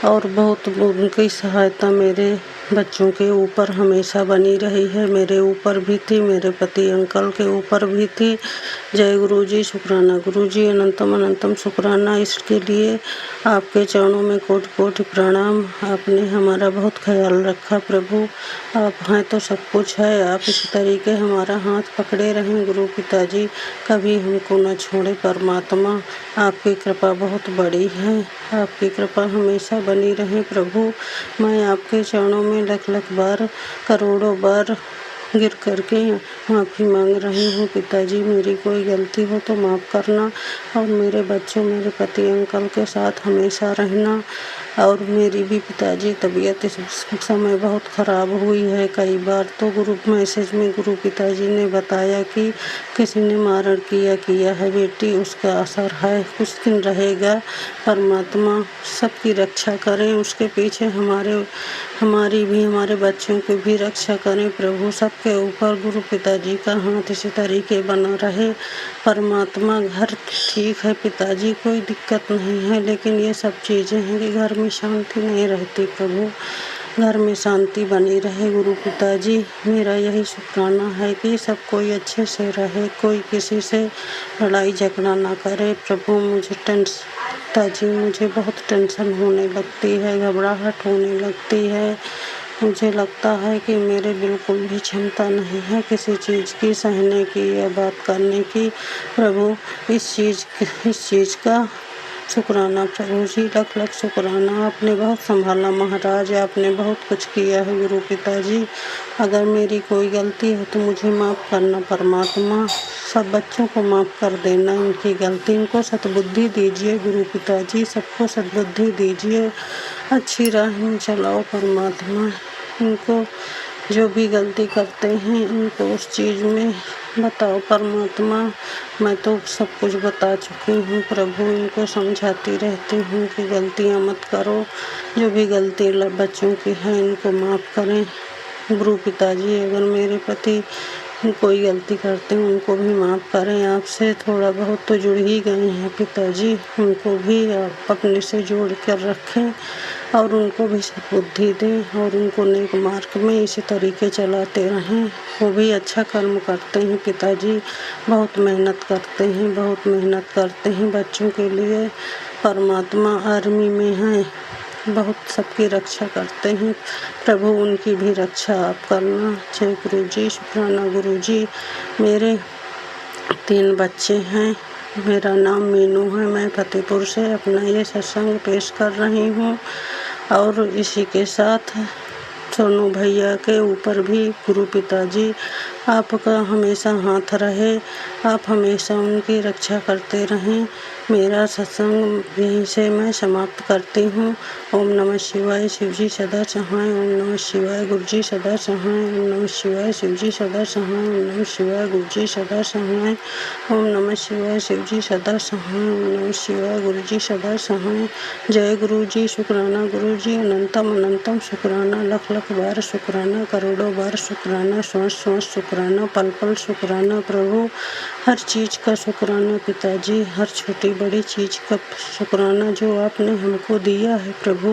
और बहुत उनकी सहायता मेरे बच्चों के ऊपर हमेशा बनी रही है। मेरे ऊपर भी थी, मेरे पति अंकल के ऊपर भी थी। जय गुरुजी, शुक्राना गुरुजी, अनंतम अनंतम शुक्राना। इसके लिए आपके चरणों में कोटि कोटि प्रणाम। आपने हमारा बहुत ख्याल रखा प्रभु। आप हैं तो सब कुछ है। आप इसी तरीके हमारा हाथ पकड़े रहें गुरु पिताजी, कभी हमको न छोड़े परमात्मा। आपकी कृपा बहुत बड़ी है, आपकी कृपा हमेशा बनी रहे प्रभु। मैं आपके चरणों में लख लख बार, करोड़ों बार गिर करके माफ़ी मांग रही हूँ पिताजी। मेरी कोई गलती हो तो माफ़ करना और मेरे बच्चों, मेरे पति अंकल के साथ हमेशा रहना। और मेरी भी पिताजी तबीयत इस समय बहुत ख़राब हुई है। कई बार तो ग्रुप मैसेज में गुरु पिताजी ने बताया कि किसी ने मारण किया है बेटी, उसका असर है, कुछ दिन रहेगा। परमात्मा सबकी रक्षा करें, उसके पीछे हमारी भी, हमारे बच्चों की भी रक्षा करें प्रभु। सबके ऊपर गुरु पिताजी का हाथ इसी तरीके बना रहे। परमात्मा घर ठीक है पिताजी, कोई दिक्कत नहीं है, लेकिन ये सब चीज़ें हैं कि घर में शांति नहीं रहती प्रभु। घर में शांति बनी रहे गुरु पिताजी। मेरा यही शुक्राना है कि सब कोई अच्छे से रहे, कोई किसी से लड़ाई झगड़ा ना करे प्रभु। मुझे बहुत टेंशन होने लगती है, घबराहट होने लगती है। मुझे लगता है कि मेरे बिल्कुल भी क्षमता नहीं है किसी चीज़ की सहने की या बात करने की प्रभु। इस चीज़ का शुक्राना प्रभु जी, लख लख शुक्राना। आपने बहुत संभाला महाराज, आपने बहुत कुछ किया है गुरु पिताजी। अगर मेरी कोई गलती है तो मुझे माफ़ करना परमात्मा। सब बच्चों को माफ़ कर देना इनकी गलती। इनको सद्बुद्धि दीजिए गुरु पिताजी, सबको सद्बुद्धि दीजिए, अच्छी राह में चलाओ परमात्मा। इनको जो भी गलती करते हैं इनको उस चीज़ में बताओ परमात्मा। मैं तो सब कुछ बता चुकी हूँ प्रभु, इनको समझाती रहती हूँ कि गलतियाँ मत करो। जो भी गलती बच्चों की है इनको माफ़ करें गुरु पिताजी। अगर मेरे पति कोई गलती करते हैं उनको भी माफ़ करें। आपसे थोड़ा बहुत तो जुड़ ही गए हैं पिताजी, उनको भी आप अपने से जोड़ कर रखें और उनको भी सद्बुद्धि दें और उनको नेक मार्ग में इसी तरीके चलाते रहें। वो भी अच्छा कर्म करते हैं पिताजी, बहुत मेहनत करते हैं बच्चों के लिए। परमात्मा आर्मी में हैं, बहुत सबकी रक्षा करते हैं प्रभु, उनकी भी रक्षा आप करना। जय गुरु जी, शुक्राना गुरु जी। मेरे 3 बच्चे हैं, मेरा नाम मीनू है। मैं फतेहपुर से अपना ये सत्संग पेश कर रही हूँ और इसी के साथ सोनू भैया के ऊपर भी गुरु पिताजी आपका हमेशा हाथ रहे, आप हमेशा उनकी रक्षा करते रहें। मेरा सत्संग यहीं से मैं समाप्त करती हूँ। ओम नमः शिवाय, शिव जी सदा सहाय। ओम नमः शिवाय, गुरु जी सदा सहाय। ओम नमः शिवाय, शिव जी सदा सहाय। ओम नमः शिवाय, गुरु जी सदा सहाय। ओम नमः शिवाय, शिव जी सदा सहाय। ओम नमः शिवाय, गुरु जी सदा सहाय। जय गुरु जी, शुक्राना गुरु जी, अनंतम अनंतम शुक्राना, लख लख बार शुक्राना, करोड़ों बार शुक्राना, श्वास श्वास शुक्राना, पल पल शुक्राना प्रभु, हर चीज़ का शुक्राना पिताजी, हर छोटी बड़ी चीज़ का शुक्राना जो आपने हमको दिया है प्रभु,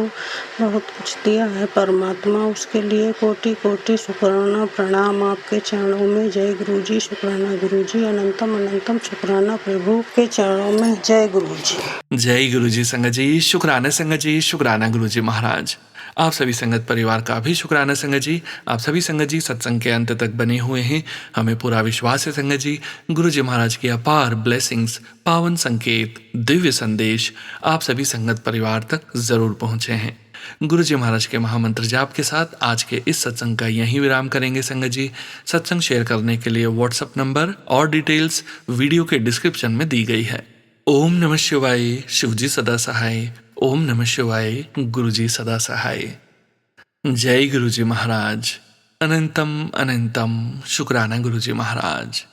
बहुत कुछ दिया है परमात्मा, उसके लिए कोटि कोटि शुक्राना, प्रणाम आपके चरणों में। जय गुरु जी, शुक्राना गुरु जी, अनंतम अनंतम शुक्राना प्रभु के चरणों में। जय गुरु जी। जय गुरु जी संगत जी, शुक्राना संगत जी, शुक्राना गुरु जी महाराज। आप सभी संगत परिवार का भी शुक्राना संगत जी। आप सभी संगत जी सत्संग के अंत तक बने हुए हैं। हमें पूरा विश्वास है संगत जी, गुरु जी महाराज की अपार ब्लेसिंग्स, पावन संकेत, दिव्य संदेश आप सभी संगत परिवार तक जरूर पहुंचे हैं। गुरु जी महाराज के महामंत्र जाप के साथ आज के इस सत्संग का यहीं विराम करेंगे संगत जी। सत्संग शेयर करने के लिए व्हाट्सएप नंबर और डिटेल्स वीडियो के डिस्क्रिप्शन में दी गई है। ओम नमः शिवाय, शिव जी सदा सहाय। ओम नमः शिवाय, गुरु जी सदा सहाय। जय गुरु जी महाराज, अनंतम अनंतम शुक्राना गुरु जी महाराज।